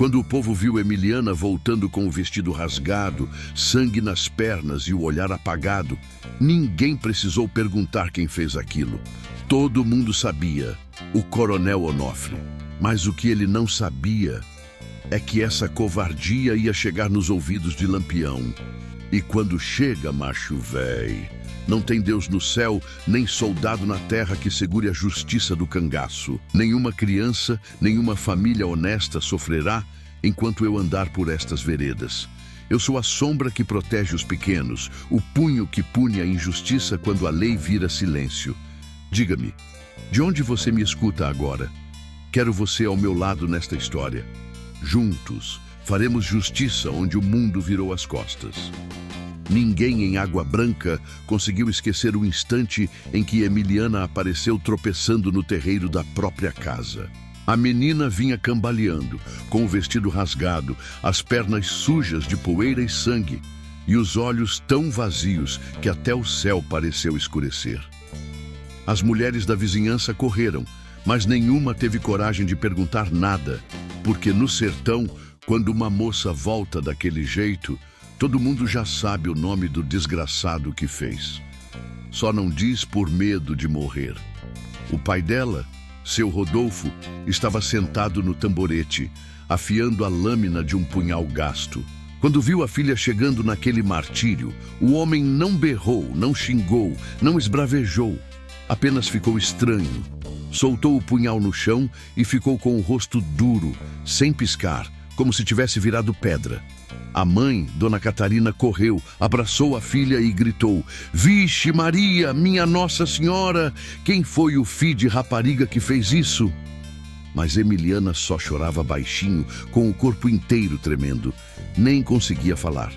Quando o povo viu Emiliana voltando com o vestido rasgado, sangue nas pernas e o olhar apagado, ninguém precisou perguntar quem fez aquilo. Todo mundo sabia, o coronel Onofre. Mas o que ele não sabia é que essa covardia ia chegar nos ouvidos de Lampião. E quando chega, macho véi, não tem Deus no céu, nem soldado na terra que segure a justiça do cangaço. Nenhuma criança, nenhuma família honesta sofrerá enquanto eu andar por estas veredas. Eu sou a sombra que protege os pequenos, o punho que pune a injustiça quando a lei vira silêncio. Diga-me, de onde você me escuta agora? Quero você ao meu lado nesta história. Juntos, faremos justiça onde o mundo virou as costas. Ninguém em Água Branca conseguiu esquecer o instante em que Emiliana apareceu tropeçando no terreiro da própria casa. A menina vinha cambaleando, com o vestido rasgado, as pernas sujas de poeira e sangue, e os olhos tão vazios que até o céu pareceu escurecer. As mulheres da vizinhança correram, mas nenhuma teve coragem de perguntar nada, porque no sertão, quando uma moça volta daquele jeito, todo mundo já sabe o nome do desgraçado que fez. Só não diz por medo de morrer. O pai dela, seu Rodolfo, estava sentado no tamborete, afiando a lâmina de um punhal gasto. Quando viu a filha chegando naquele martírio, o homem não berrou, não xingou, não esbravejou. Apenas ficou estranho. Soltou o punhal no chão e ficou com o rosto duro, sem piscar, como se tivesse virado pedra. A mãe, Dona Catarina, correu, abraçou a filha e gritou: "Vixe Maria, minha Nossa Senhora! Quem foi o filho de rapariga que fez isso?" Mas Emiliana só chorava baixinho, com o corpo inteiro tremendo. Nem conseguia falar.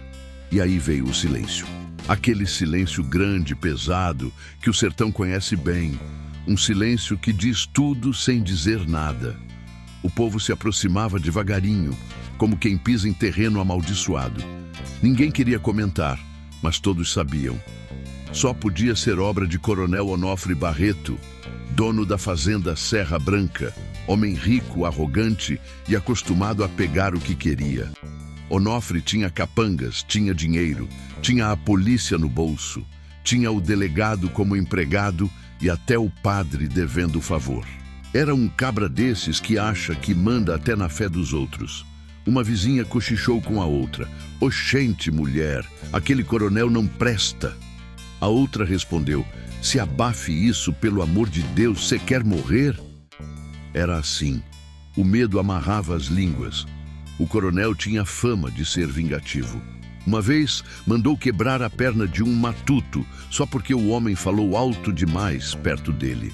E aí veio o silêncio. Aquele silêncio grande, pesado, que o sertão conhece bem. Um silêncio que diz tudo sem dizer nada. O povo se aproximava devagarinho, como quem pisa em terreno amaldiçoado. Ninguém queria comentar, mas todos sabiam. Só podia ser obra de Coronel Onofre Barreto, dono da fazenda Serra Branca, homem rico, arrogante e acostumado a pegar o que queria. Onofre tinha capangas, tinha dinheiro, tinha a polícia no bolso, tinha o delegado como empregado e até o padre devendo favor. Era um cabra desses que acha que manda até na fé dos outros. Uma vizinha cochichou com a outra: "Oxente, mulher, aquele coronel não presta." A outra respondeu: "Se abafe isso, pelo amor de Deus, você quer morrer?" Era assim. O medo amarrava as línguas. O coronel tinha fama de ser vingativo. Uma vez, mandou quebrar a perna de um matuto, só porque o homem falou alto demais perto dele.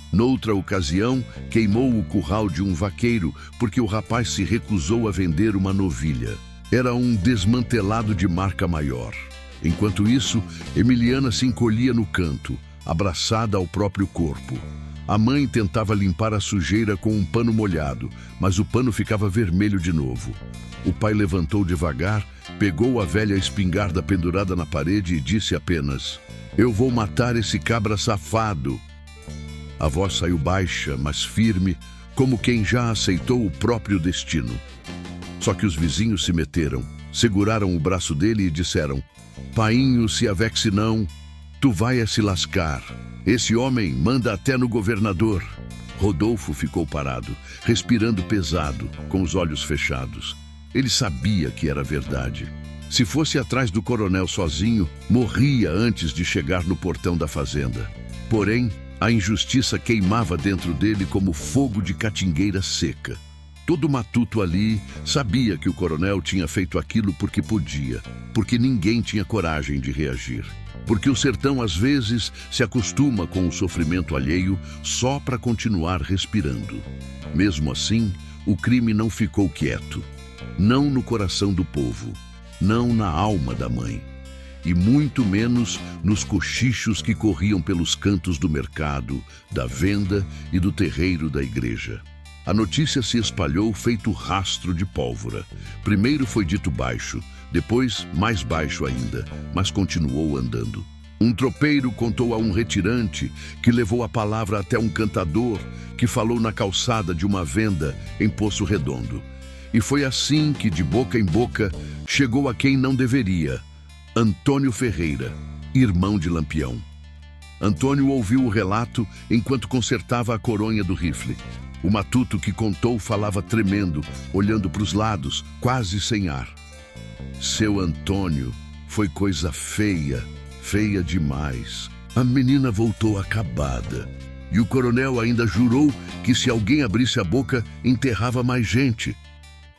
Noutra ocasião, queimou o curral de um vaqueiro porque o rapaz se recusou a vender uma novilha. Era um desmantelado de marca maior. Enquanto isso, Emiliana se encolhia no canto, abraçada ao próprio corpo. A mãe tentava limpar a sujeira com um pano molhado, mas o pano ficava vermelho de novo. O pai levantou devagar, pegou a velha espingarda pendurada na parede e disse apenas: "Eu vou matar esse cabra safado." A voz saiu baixa, mas firme, como quem já aceitou o próprio destino. Só que os vizinhos se meteram, seguraram o braço dele e disseram: "Painho, se avexe não, tu vai a se lascar. Esse homem manda até no governador." Rodolfo ficou parado, respirando pesado, com os olhos fechados. Ele sabia que era verdade. Se fosse atrás do coronel sozinho, morria antes de chegar no portão da fazenda. Porém, a injustiça queimava dentro dele como fogo de catingueira seca. Todo matuto ali sabia que o coronel tinha feito aquilo porque podia, porque ninguém tinha coragem de reagir. Porque o sertão às vezes se acostuma com o sofrimento alheio só para continuar respirando. Mesmo assim, o crime não ficou quieto. Não no coração do povo, não na alma da mãe, e muito menos nos cochichos que corriam pelos cantos do mercado, da venda e do terreiro da igreja. A notícia se espalhou feito rastro de pólvora. Primeiro foi dito baixo, depois mais baixo ainda, mas continuou andando. Um tropeiro contou a um retirante que levou a palavra até um cantador que falou na calçada de uma venda em Poço Redondo. E foi assim que, de boca em boca, chegou a quem não deveria: Antônio Ferreira, irmão de Lampião. Antônio ouviu o relato enquanto consertava a coronha do rifle. O matuto que contou falava tremendo, olhando para os lados, quase sem ar. Seu Antônio foi coisa feia, feia demais. A menina voltou acabada. E o coronel ainda jurou que se alguém abrisse a boca, enterrava mais gente.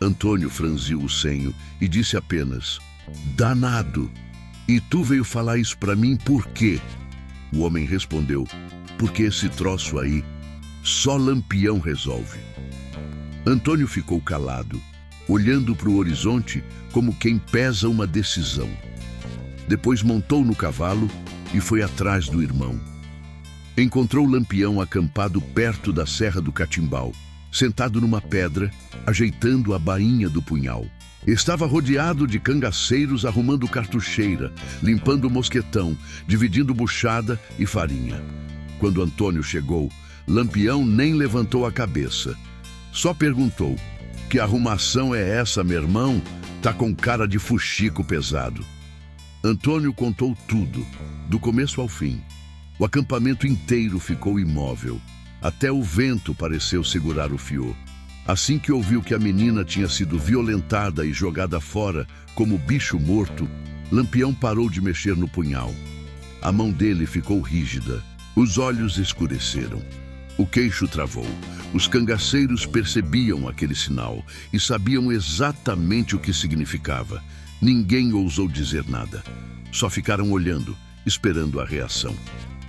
Antônio franziu o senho e disse apenas: danado. E tu veio falar isso pra mim por quê? O homem respondeu: porque esse troço aí, só Lampião resolve. Antônio ficou calado, olhando para o horizonte como quem pesa uma decisão. Depois montou no cavalo e foi atrás do irmão. Encontrou Lampião acampado perto da Serra do Catimbau, sentado numa pedra, ajeitando a bainha do punhal. Estava rodeado de cangaceiros arrumando cartucheira, limpando o mosquetão, dividindo buchada e farinha. Quando Antônio chegou, Lampião nem levantou a cabeça. Só perguntou: que arrumação é essa, meu irmão? Tá com cara de fuxico pesado. Antônio contou tudo, do começo ao fim. O acampamento inteiro ficou imóvel. Até o vento pareceu segurar o fiô. Assim que ouviu que a menina tinha sido violentada e jogada fora como bicho morto, Lampião parou de mexer no punhal. A mão dele ficou rígida. Os olhos escureceram. O queixo travou. Os cangaceiros percebiam aquele sinal e sabiam exatamente o que significava. Ninguém ousou dizer nada. Só ficaram olhando, esperando a reação.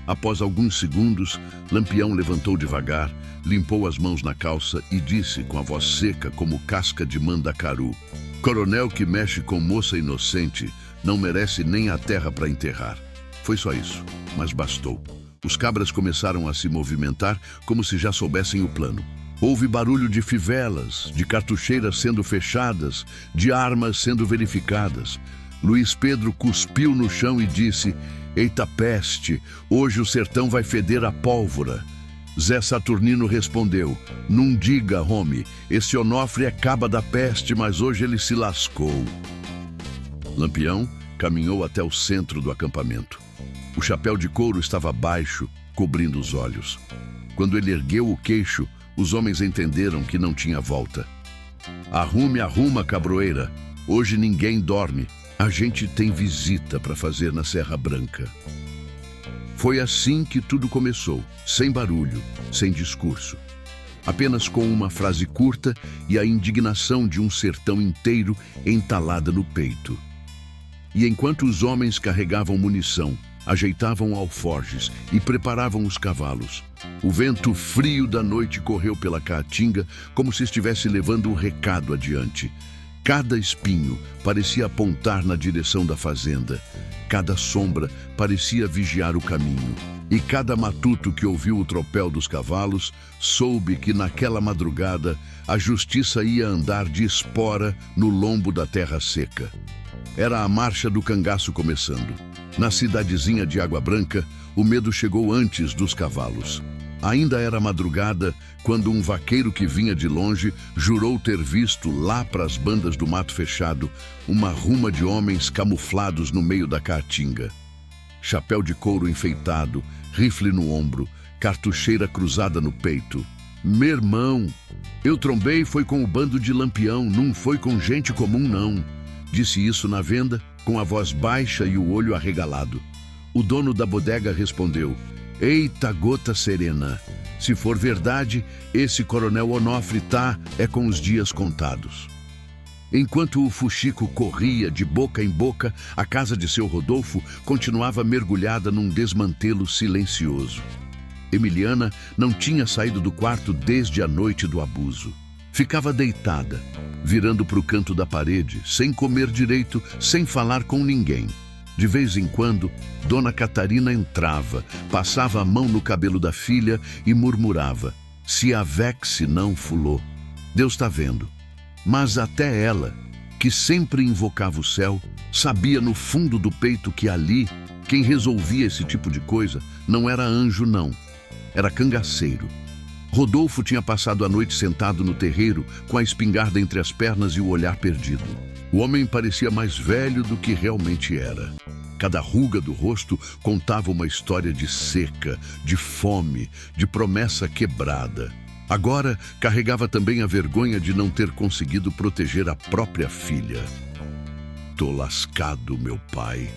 Após alguns segundos, Lampião levantou devagar, limpou as mãos na calça e disse com a voz seca como casca de mandacaru: coronel que mexe com moça inocente não merece nem a terra para enterrar. Foi só isso, mas bastou. Os cabras começaram a se movimentar como se já soubessem o plano. Houve barulho de fivelas, de cartucheiras sendo fechadas, de armas sendo verificadas. Luiz Pedro cuspiu no chão e disse: eita peste, hoje o sertão vai feder a pólvora. Zé Saturnino respondeu: não diga, homem, esse Onofre é caba da peste, mas hoje ele se lascou. Lampião caminhou até o centro do acampamento. O chapéu de couro estava baixo, cobrindo os olhos. Quando ele ergueu o queixo, os homens entenderam que não tinha volta. Arrume, arruma, cabroeira. Hoje ninguém dorme. A gente tem visita para fazer na Serra Branca. Foi assim que tudo começou, sem barulho, sem discurso. Apenas com uma frase curta e a indignação de um sertão inteiro entalada no peito. E enquanto os homens carregavam munição, ajeitavam alforjes e preparavam os cavalos, o vento frio da noite correu pela caatinga como se estivesse levando um recado adiante. Cada espinho parecia apontar na direção da fazenda. Cada sombra parecia vigiar o caminho. E cada matuto que ouviu o tropel dos cavalos soube que naquela madrugada a justiça ia andar de espora no lombo da terra seca. Era a marcha do cangaço começando. Na cidadezinha de Água Branca, o medo chegou antes dos cavalos. Ainda era madrugada quando um vaqueiro que vinha de longe jurou ter visto, lá para as bandas do mato fechado, uma ruma de homens camuflados no meio da caatinga. Chapéu de couro enfeitado, rifle no ombro, cartucheira cruzada no peito. Meu irmão, eu trombei foi com o bando de Lampião, não foi com gente comum não. Disse isso na venda, com a voz baixa e o olho arregalado. O dono da bodega respondeu: eita gota serena, se for verdade, esse coronel Onofre é com os dias contados. Enquanto o fuxico corria de boca em boca, a casa de seu Rodolfo continuava mergulhada num desmantelo silencioso. Emiliana não tinha saído do quarto desde a noite do abuso. Ficava deitada, virando para o canto da parede, sem comer direito, sem falar com ninguém. De vez em quando, Dona Catarina entrava, passava a mão no cabelo da filha e murmurava: se a Vexe não fulou, Deus está vendo. Mas até ela, que sempre invocava o céu, sabia no fundo do peito que ali, quem resolvia esse tipo de coisa não era anjo não, era cangaceiro. Rodolfo tinha passado a noite sentado no terreiro, com a espingarda entre as pernas e o olhar perdido. O homem parecia mais velho do que realmente era. Cada ruga do rosto contava uma história de seca, de fome, de promessa quebrada. Agora carregava também a vergonha de não ter conseguido proteger a própria filha. "Tô lascado, meu pai",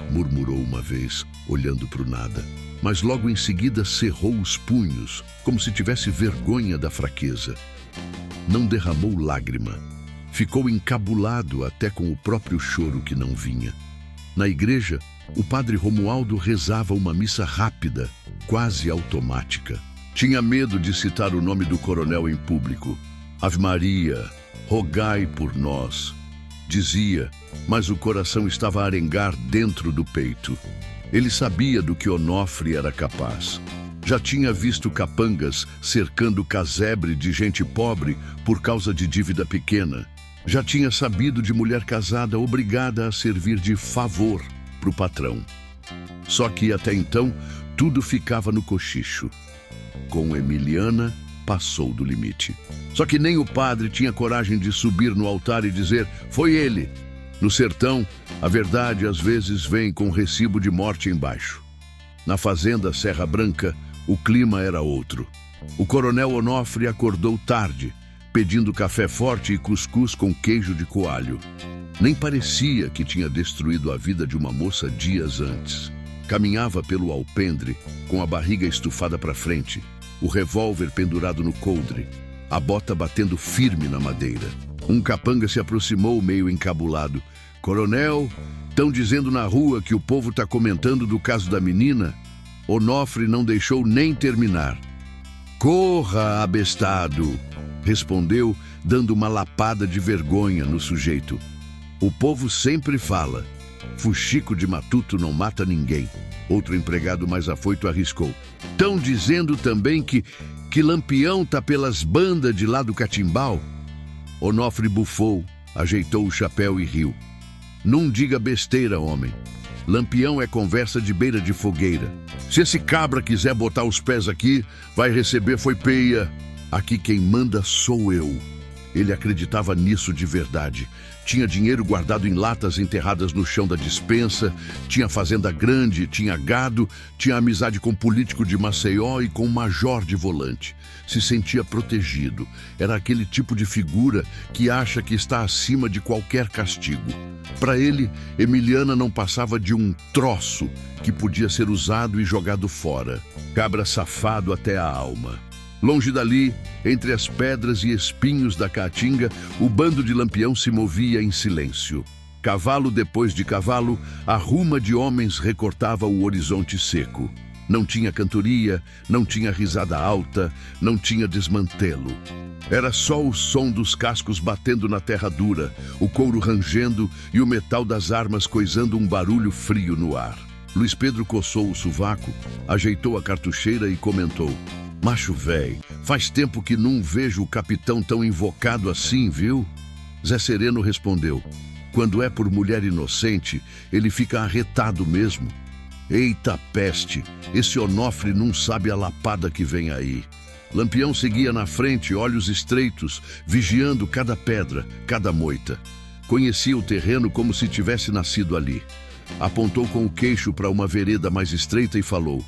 murmurou uma vez, olhando para o nada. Mas logo em seguida cerrou os punhos, como se tivesse vergonha da fraqueza. Não derramou lágrima. Ficou encabulado até com o próprio choro que não vinha. Na igreja, o padre Romualdo rezava uma missa rápida, quase automática. Tinha medo de citar o nome do coronel em público. "Ave Maria, rogai por nós", dizia, mas o coração estava a arengar dentro do peito. Ele sabia do que Onofre era capaz. Já tinha visto capangas cercando casebre de gente pobre por causa de dívida pequena. Já tinha sabido de mulher casada obrigada a servir de favor para o patrão. Só que até então tudo ficava no cochicho. Com Emiliana, passou do limite. Só que nem o padre tinha coragem de subir no altar e dizer: "Foi ele". No sertão, a verdade às vezes vem com recibo de morte embaixo. Na fazenda Serra Branca, o clima era outro. O coronel Onofre acordou tarde, pedindo café forte e cuscuz com queijo de coalho. Nem parecia que tinha destruído a vida de uma moça dias antes. Caminhava pelo alpendre, com a barriga estufada para frente, o revólver pendurado no coldre, a bota batendo firme na madeira. Um capanga se aproximou meio encabulado. "Coronel, estão dizendo na rua que o povo está comentando do caso da menina". Onofre não deixou nem terminar. "Corra, abestado", respondeu, dando uma lapada de vergonha no sujeito. "O povo sempre fala. Fuxico de matuto não mata ninguém". Outro empregado mais afoito arriscou. "Estão dizendo também que Lampião tá pelas bandas de lá do Catimbau". Onofre bufou, ajeitou o chapéu e riu. "Não diga besteira, homem. Lampião é conversa de beira de fogueira. Se esse cabra quiser botar os pés aqui, vai receber foi peia. Aqui quem manda sou eu". Ele acreditava nisso de verdade. Tinha dinheiro guardado em latas enterradas no chão da despensa, tinha fazenda grande, tinha gado, tinha amizade com político de Maceió e com major de volante. Se sentia protegido. Era aquele tipo de figura que acha que está acima de qualquer castigo. Para ele, Emiliana não passava de um troço que podia ser usado e jogado fora. Cabra safado até a alma. Longe dali, entre as pedras e espinhos da caatinga, o bando de Lampião se movia em silêncio. Cavalo depois de cavalo, a ruma de homens recortava o horizonte seco. Não tinha cantoria, não tinha risada alta, não tinha desmantelo. Era só o som dos cascos batendo na terra dura, o couro rangendo e o metal das armas coisando um barulho frio no ar. Luiz Pedro coçou o sovaco, ajeitou a cartucheira e comentou: "Macho véi, faz tempo que não vejo o capitão tão invocado assim, viu?" Zé Sereno respondeu: "Quando é por mulher inocente, ele fica arretado mesmo. Eita peste, esse Onofre não sabe a lapada que vem aí." Lampião seguia na frente, olhos estreitos, vigiando cada pedra, cada moita. Conhecia o terreno como se tivesse nascido ali. Apontou com o queixo para uma vereda mais estreita e falou: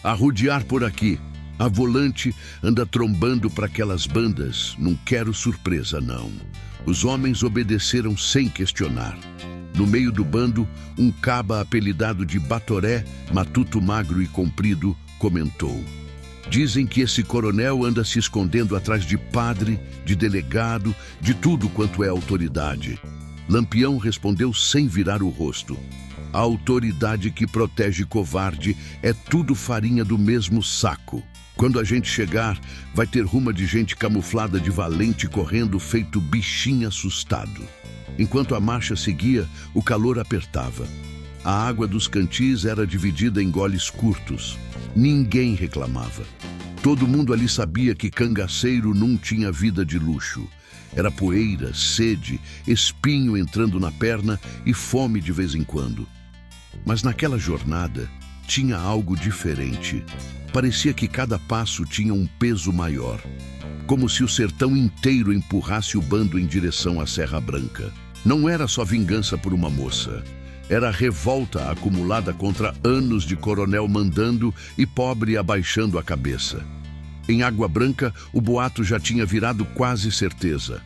"Arrodear por aqui. A volante anda trombando para aquelas bandas. Não quero surpresa, não." Os homens obedeceram sem questionar. No meio do bando, um caba apelidado de Batoré, matuto magro e comprido, comentou: "Dizem que esse coronel anda se escondendo atrás de padre, de delegado, de tudo quanto é autoridade." Lampião respondeu sem virar o rosto: "A autoridade que protege covarde é tudo farinha do mesmo saco. Quando a gente chegar, vai ter ruma de gente camuflada de valente correndo feito bichinho assustado." Enquanto a marcha seguia, o calor apertava. A água dos cantis era dividida em goles curtos. Ninguém reclamava. Todo mundo ali sabia que cangaceiro não tinha vida de luxo. Era poeira, sede, espinho entrando na perna e fome de vez em quando. Mas naquela jornada, tinha algo diferente. Parecia que cada passo tinha um peso maior, como se o sertão inteiro empurrasse o bando em direção à Serra Branca. Não era só vingança por uma moça. Era revolta acumulada contra anos de coronel mandando e pobre abaixando a cabeça. Em Água Branca, o boato já tinha virado quase certeza.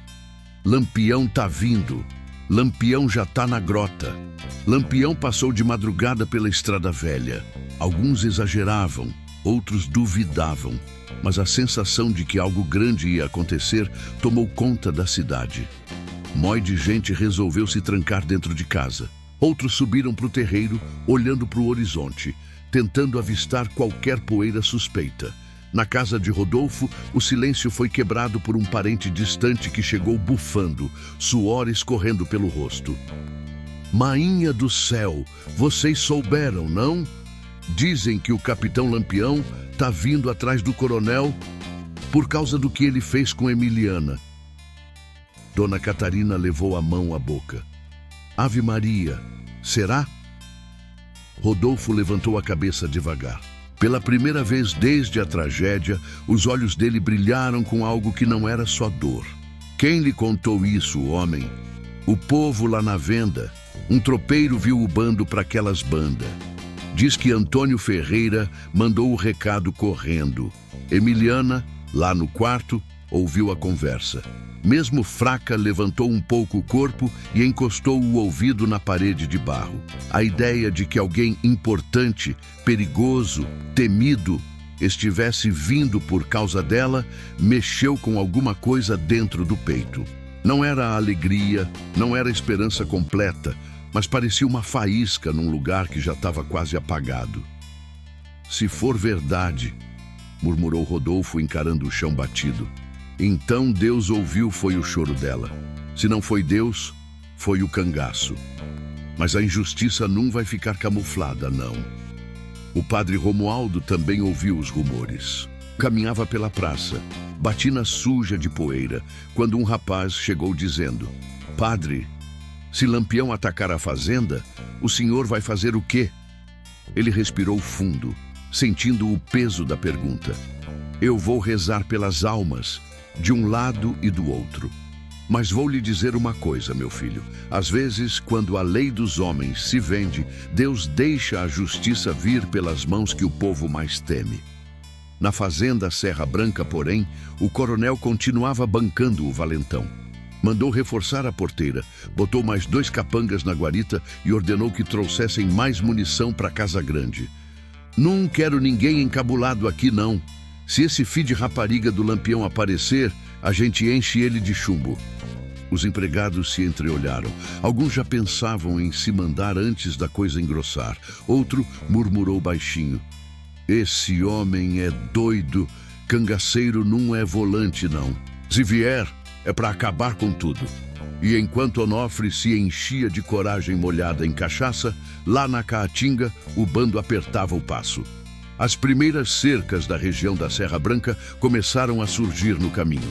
Lampião tá vindo. Lampião já tá na grota. Lampião passou de madrugada pela Estrada Velha. Alguns exageravam, outros duvidavam, mas a sensação de que algo grande ia acontecer tomou conta da cidade. Mói de gente resolveu se trancar dentro de casa. Outros subiram para o terreiro, olhando para o horizonte, tentando avistar qualquer poeira suspeita. Na casa de Rodolfo, o silêncio foi quebrado por um parente distante que chegou bufando, suor escorrendo pelo rosto. Mainha do céu, vocês souberam, não? Dizem que o capitão Lampião tá vindo atrás do coronel por causa do que ele fez com Emiliana. Dona Catarina levou a mão à boca. Ave Maria, será? Rodolfo levantou a cabeça devagar. Pela primeira vez desde a tragédia, os olhos dele brilharam com algo que não era só dor. Quem lhe contou isso, homem? O povo lá na venda. Um tropeiro viu o bando para aquelas bandas. Diz que Antônio Ferreira mandou o recado correndo. Emiliana, lá no quarto, ouviu a conversa. Mesmo fraca, levantou um pouco o corpo e encostou o ouvido na parede de barro. A ideia de que alguém importante, perigoso, temido, estivesse vindo por causa dela, mexeu com alguma coisa dentro do peito. Não era a alegria, não era a esperança completa, mas parecia uma faísca num lugar que já estava quase apagado. Se for verdade, murmurou Rodolfo encarando o chão batido. Então Deus ouviu foi o choro dela. Se não foi Deus, foi o cangaço. Mas a injustiça não vai ficar camuflada, não. O padre Romualdo também ouviu os rumores. Caminhava pela praça, batina suja de poeira, quando um rapaz chegou dizendo: Padre, se Lampião atacar a fazenda, o senhor vai fazer o quê? Ele respirou fundo, sentindo o peso da pergunta. Eu vou rezar pelas almas, de um lado e do outro. Mas vou lhe dizer uma coisa, meu filho. Às vezes, quando a lei dos homens se vende, Deus deixa a justiça vir pelas mãos que o povo mais teme. Na fazenda Serra Branca, porém, o coronel continuava bancando o valentão. Mandou reforçar a porteira, botou mais 2 capangas na guarita e ordenou que trouxessem mais munição para Casa Grande. Não quero ninguém encabulado aqui, não. Se esse filho de rapariga do Lampião aparecer, a gente enche ele de chumbo. Os empregados se entreolharam. Alguns já pensavam em se mandar antes da coisa engrossar. Outro murmurou baixinho. Esse homem é doido. Cangaceiro não é volante, não. Se vier, é para acabar com tudo. E enquanto Onofre se enchia de coragem molhada em cachaça, lá na Caatinga, o bando apertava o passo. As primeiras cercas da região da Serra Branca começaram a surgir no caminho.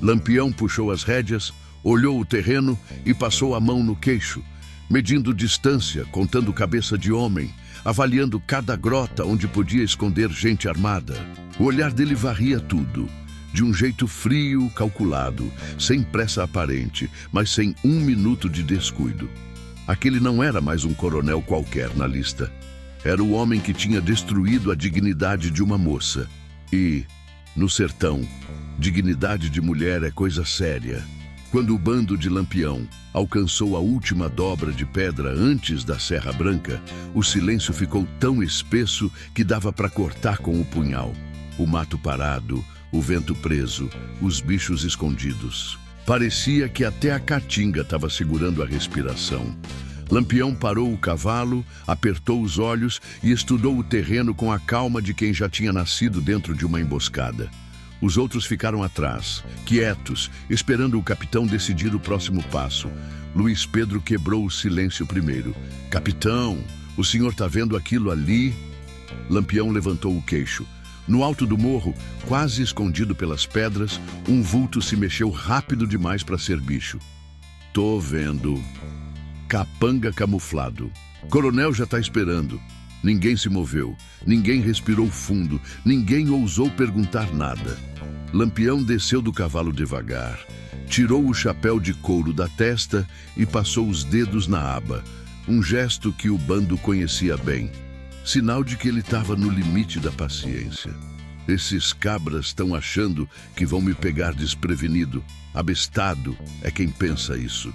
Lampião puxou as rédeas, olhou o terreno e passou a mão no queixo, medindo distância, contando cabeça de homem, avaliando cada grota onde podia esconder gente armada. O olhar dele varria tudo, de um jeito frio, calculado, sem pressa aparente, mas sem 1 minuto de descuido. Aquele não era mais um coronel qualquer na lista. Era o homem que tinha destruído a dignidade de uma moça. E, no sertão, dignidade de mulher é coisa séria. Quando o bando de Lampião alcançou a última dobra de pedra antes da Serra Branca, o silêncio ficou tão espesso que dava para cortar com o punhal. O mato parado, o vento preso, os bichos escondidos. Parecia que até a caatinga estava segurando a respiração. Lampião parou o cavalo, apertou os olhos e estudou o terreno com a calma de quem já tinha nascido dentro de uma emboscada. Os outros ficaram atrás, quietos, esperando o capitão decidir o próximo passo. Luiz Pedro quebrou o silêncio primeiro. Capitão, o senhor está vendo aquilo ali? Lampião levantou o queixo. No alto do morro, quase escondido pelas pedras, um vulto se mexeu rápido demais para ser bicho. Tô vendo. Capanga camuflado. Coronel já está esperando. Ninguém se moveu, ninguém respirou fundo, ninguém ousou perguntar nada. Lampião desceu do cavalo devagar, tirou o chapéu de couro da testa e passou os dedos na aba, um gesto que o bando conhecia bem, sinal de que ele estava no limite da paciência. Esses cabras estão achando que vão me pegar desprevenido. Abestado é quem pensa isso.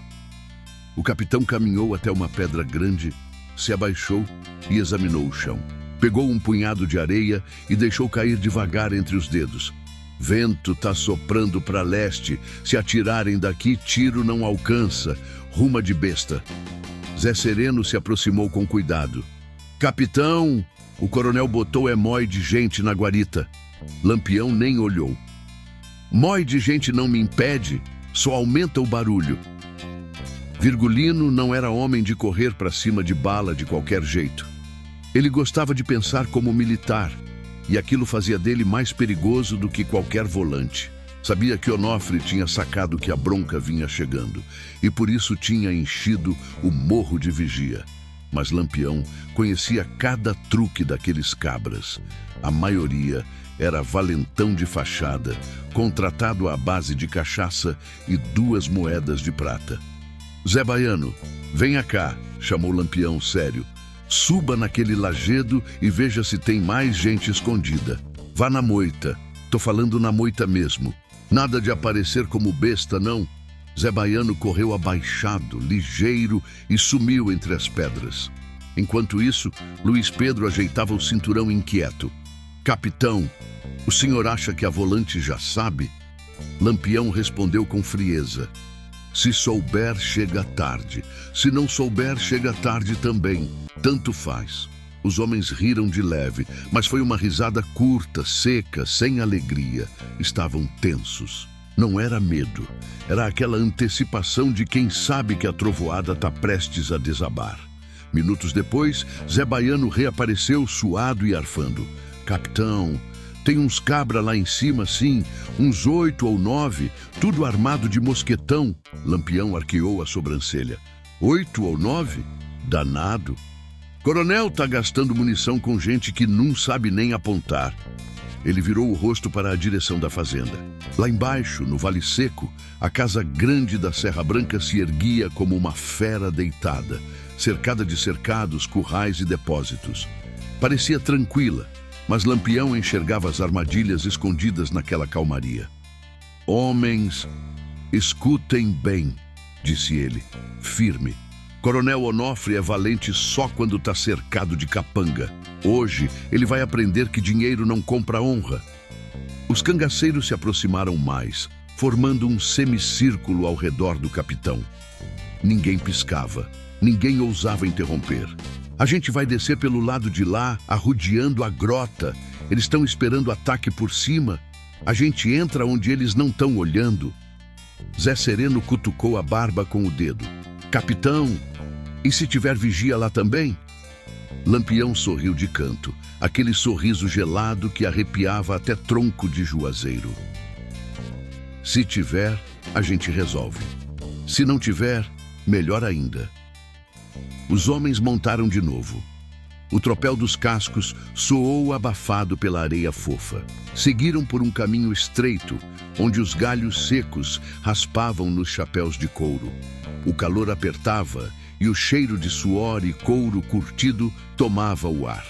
O capitão caminhou até uma pedra grande, se abaixou e examinou o chão. Pegou um punhado de areia e deixou cair devagar entre os dedos. Vento tá soprando para leste. Se atirarem daqui, tiro não alcança. Ruma de besta. Zé Sereno se aproximou com cuidado. Capitão! O coronel botou mói de gente na guarita. Lampião nem olhou. Mói de gente não me impede, só aumenta o barulho. Virgulino não era homem de correr para cima de bala de qualquer jeito. Ele gostava de pensar como militar, e aquilo fazia dele mais perigoso do que qualquer volante. Sabia que Onofre tinha sacado que a bronca vinha chegando, e por isso tinha enchido o morro de vigia. Mas Lampião conhecia cada truque daqueles cabras. A maioria era valentão de fachada, contratado à base de cachaça e 2 moedas de prata. Zé Baiano, venha cá, chamou Lampião sério. Suba naquele lajedo e veja se tem mais gente escondida. Vá na moita, tô falando na moita mesmo. Nada de aparecer como besta, não. Zé Baiano correu abaixado, ligeiro e sumiu entre as pedras. Enquanto isso, Luiz Pedro ajeitava o cinturão inquieto. Capitão, o senhor acha que a volante já sabe? Lampião respondeu com frieza. Se souber, chega tarde. Se não souber, chega tarde também. Tanto faz. Os homens riram de leve, mas foi uma risada curta, seca, sem alegria. Estavam tensos. Não era medo. Era aquela antecipação de quem sabe que a trovoada está prestes a desabar. Minutos depois, Zé Baiano reapareceu suado e arfando. Capitão, tem uns cabra lá em cima, sim, uns 8 ou 9, tudo armado de mosquetão. Lampião arqueou a sobrancelha. 8 ou 9? Danado. Coronel tá gastando munição com gente que não sabe nem apontar. Ele virou o rosto para a direção da fazenda. Lá embaixo, no Vale Seco, a casa grande da Serra Branca se erguia como uma fera deitada, cercada de cercados, currais e depósitos. Parecia tranquila, mas Lampião enxergava as armadilhas escondidas naquela calmaria. Homens, escutem bem, disse ele, firme. Coronel Onofre é valente só quando está cercado de capanga. Hoje, ele vai aprender que dinheiro não compra honra. Os cangaceiros se aproximaram mais, formando um semicírculo ao redor do capitão. Ninguém piscava, ninguém ousava interromper. A gente vai descer pelo lado de lá, arrodeando a grota. Eles estão esperando ataque por cima. A gente entra onde eles não estão olhando. Zé Sereno cutucou a barba com o dedo. Capitão, e se tiver vigia lá também? Lampião sorriu de canto, aquele sorriso gelado que arrepiava até tronco de juazeiro. Se tiver, a gente resolve. Se não tiver, melhor ainda. Os homens montaram de novo. O tropel dos cascos soou abafado pela areia fofa. Seguiram por um caminho estreito, onde os galhos secos raspavam nos chapéus de couro. O calor apertava e o cheiro de suor e couro curtido tomava o ar.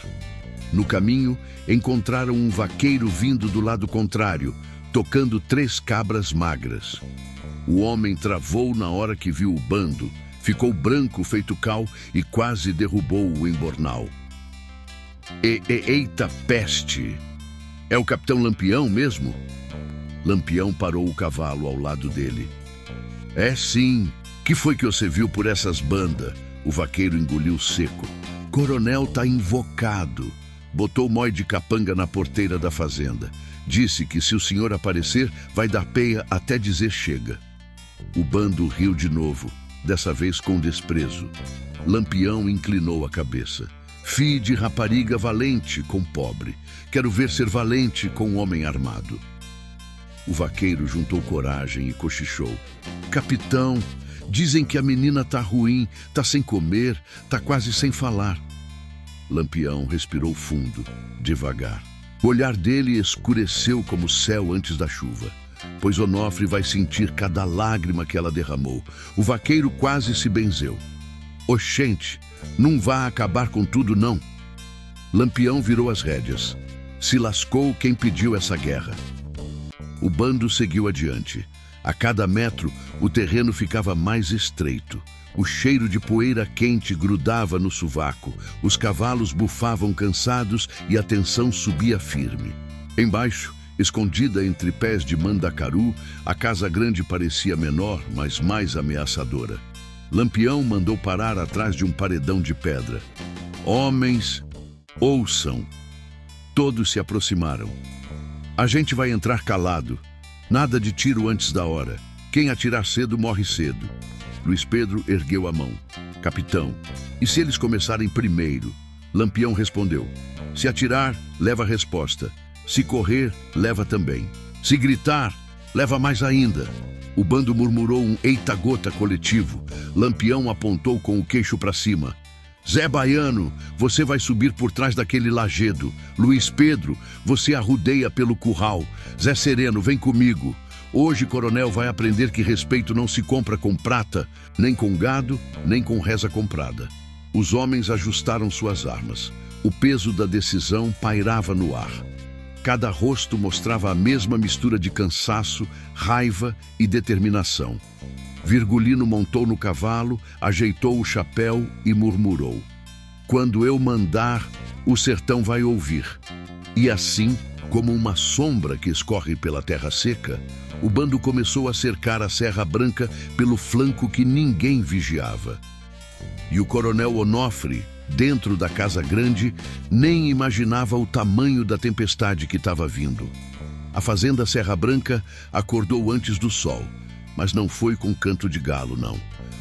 No caminho, encontraram um vaqueiro vindo do lado contrário, tocando 3 cabras magras. O homem travou na hora que viu o bando, ficou branco feito cal e quase derrubou o embornal. Eita peste! É o capitão Lampião mesmo? Lampião parou o cavalo ao lado dele. É sim. Que foi que você viu por essas bandas? O vaqueiro engoliu seco. Coronel tá invocado. Botou mói de capanga na porteira da fazenda. Disse que se o senhor aparecer, vai dar peia até dizer chega. O bando riu de novo, dessa vez com desprezo. Lampião inclinou a cabeça. Fi de rapariga valente com pobre. Quero ver ser valente com um homem armado. O vaqueiro juntou coragem e cochichou. Capitão, dizem que a menina tá ruim, tá sem comer, tá quase sem falar. Lampião respirou fundo, devagar. O olhar dele escureceu como o céu antes da chuva, pois Onofre vai sentir cada lágrima que ela derramou. O vaqueiro quase se benzeu. Oxente, não vá acabar com tudo, não. Lampião virou as rédeas. Se lascou quem pediu essa guerra. O bando seguiu adiante. A cada metro, o terreno ficava mais estreito. O cheiro de poeira quente grudava no sovaco. Os cavalos bufavam cansados e a tensão subia firme. Embaixo, escondida entre pés de mandacaru, a casa grande parecia menor, mas mais ameaçadora. Lampião mandou parar atrás de um paredão de pedra. Homens, ouçam. Todos se aproximaram. A gente vai entrar calado. Nada de tiro antes da hora. Quem atirar cedo morre cedo. Luiz Pedro ergueu a mão. Capitão, e se eles começarem primeiro? Lampião respondeu. Se atirar, leva a resposta. Se correr, leva também. Se gritar, leva mais ainda. O bando murmurou um eita-gota coletivo. Lampião apontou com o queixo para cima. Zé Baiano, você vai subir por trás daquele lajedo. Luiz Pedro, você arrudeia pelo curral. Zé Sereno, vem comigo. Hoje, coronel vai aprender que respeito não se compra com prata, nem com gado, nem com reza comprada. Os homens ajustaram suas armas. O peso da decisão pairava no ar. Cada rosto mostrava a mesma mistura de cansaço, raiva e determinação. Virgulino montou no cavalo, ajeitou o chapéu e murmurou. Quando eu mandar, o sertão vai ouvir. E assim, como uma sombra que escorre pela terra seca, o bando começou a cercar a Serra Branca pelo flanco que ninguém vigiava. E o coronel Onofre, dentro da casa grande, nem imaginava o tamanho da tempestade que estava vindo. A fazenda Serra Branca acordou antes do sol, mas não foi com canto de galo, não.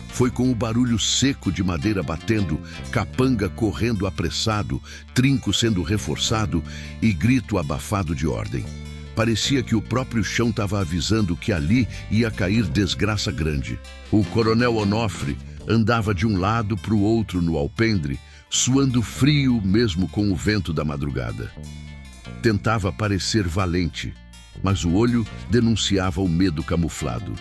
Foi com o barulho seco de madeira batendo, capanga correndo apressado, trinco sendo reforçado e grito abafado de ordem. Parecia que o próprio chão estava avisando que ali ia cair desgraça grande. O coronel Onofre andava de um lado para o outro no alpendre, suando frio mesmo com o vento da madrugada. Tentava parecer valente, mas o olho denunciava o medo camuflado.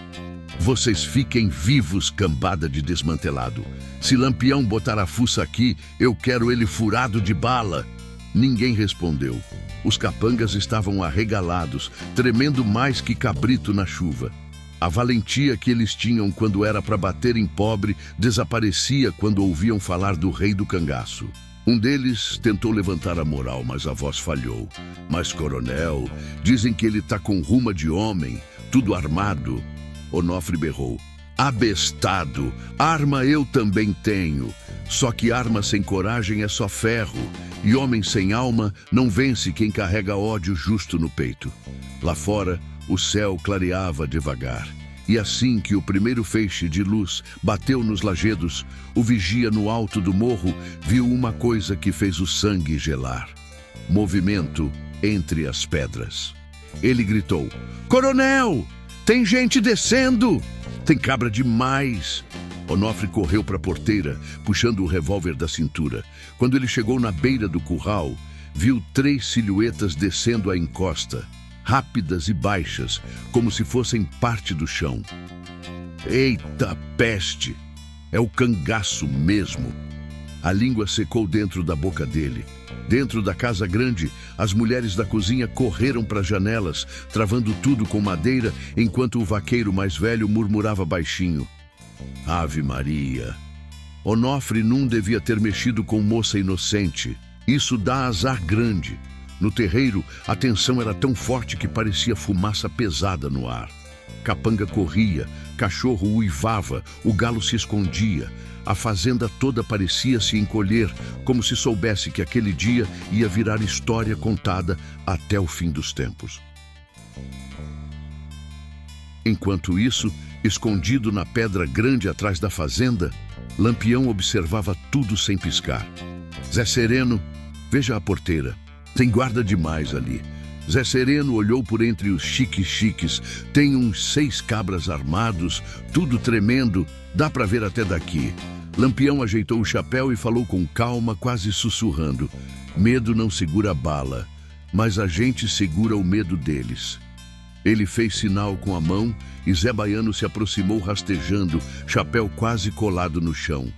Vocês fiquem vivos, cambada de desmantelado. Se Lampião botar a fuça aqui, eu quero ele furado de bala. Ninguém respondeu. Os capangas estavam arregalados, tremendo mais que cabrito na chuva. A valentia que eles tinham quando era para bater em pobre desaparecia quando ouviam falar do rei do cangaço. Um deles tentou levantar a moral, mas a voz falhou. Mas, coronel, dizem que ele tá com ruma de homem, tudo armado. Onofre berrou. Abestado, arma eu também tenho. Só que arma sem coragem é só ferro. E homem sem alma não vence quem carrega ódio justo no peito. Lá fora, o céu clareava devagar. E assim que o primeiro feixe de luz bateu nos lajedos, o vigia no alto do morro viu uma coisa que fez o sangue gelar. Movimento entre as pedras. Ele gritou, Coronel, tem gente descendo! Tem cabra demais! Onofre correu para a porteira, puxando o revólver da cintura. Quando ele chegou na beira do curral, viu 3 silhuetas descendo a encosta, rápidas e baixas, como se fossem parte do chão. Eita peste! É o cangaço mesmo! A língua secou dentro da boca dele. Dentro da casa grande, as mulheres da cozinha correram para as janelas, travando tudo com madeira, enquanto o vaqueiro mais velho murmurava baixinho. Ave Maria! Onofre não devia ter mexido com moça inocente. Isso dá azar grande. No terreiro, a tensão era tão forte que parecia fumaça pesada no ar. Capanga corria, cachorro uivava, o galo se escondia. A fazenda toda parecia se encolher, como se soubesse que aquele dia ia virar história contada até o fim dos tempos. Enquanto isso, escondido na pedra grande atrás da fazenda, Lampião observava tudo sem piscar. Zé Sereno, veja a porteira. Tem guarda demais ali. Zé Sereno olhou por entre os chiques-chiques. Tem uns 6 cabras armados, tudo tremendo. Dá para ver até daqui. Lampião ajeitou o chapéu e falou com calma, quase sussurrando. Medo não segura bala, mas a gente segura o medo deles. Ele fez sinal com a mão e Zé Baiano se aproximou rastejando, chapéu quase colado no chão.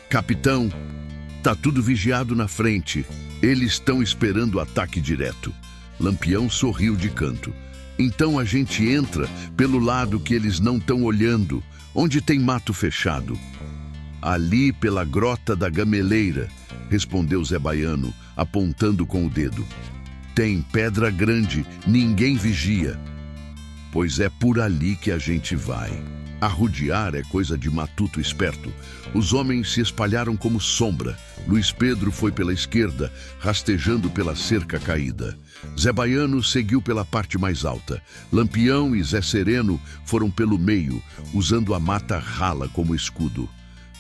Capitão, tá tudo vigiado na frente. Eles estão esperando o ataque direto. Lampião sorriu de canto. Então a gente entra pelo lado que eles não estão olhando, onde tem mato fechado. Ali pela grota da Gameleira, respondeu Zé Baiano, apontando com o dedo. Tem pedra grande, ninguém vigia. Pois é por ali que a gente vai. Arrodear é coisa de matuto esperto. Os homens se espalharam como sombra. Luiz Pedro foi pela esquerda, rastejando pela cerca caída. Zé Baiano seguiu pela parte mais alta. Lampião e Zé Sereno foram pelo meio, usando a mata rala como escudo.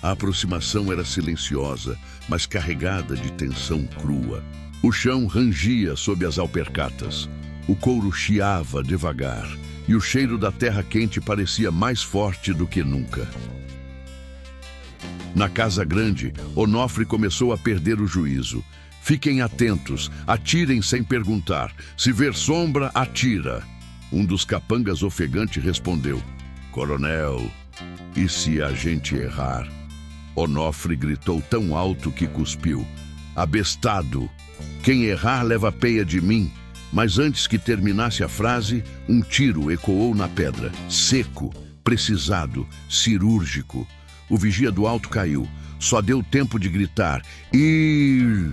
A aproximação era silenciosa, mas carregada de tensão crua. O chão rangia sob as alpercatas. O couro chiava devagar. E o cheiro da terra quente parecia mais forte do que nunca. Na casa grande, Onofre começou a perder o juízo. Fiquem atentos, atirem sem perguntar. Se ver sombra, atira. Um dos capangas ofegante respondeu. Coronel, e se a gente errar? Onofre gritou tão alto que cuspiu. Abestado, quem errar leva peia de mim. Mas antes que terminasse a frase, um tiro ecoou na pedra, seco, precisado, cirúrgico. O vigia do alto caiu. Só deu tempo de gritar. E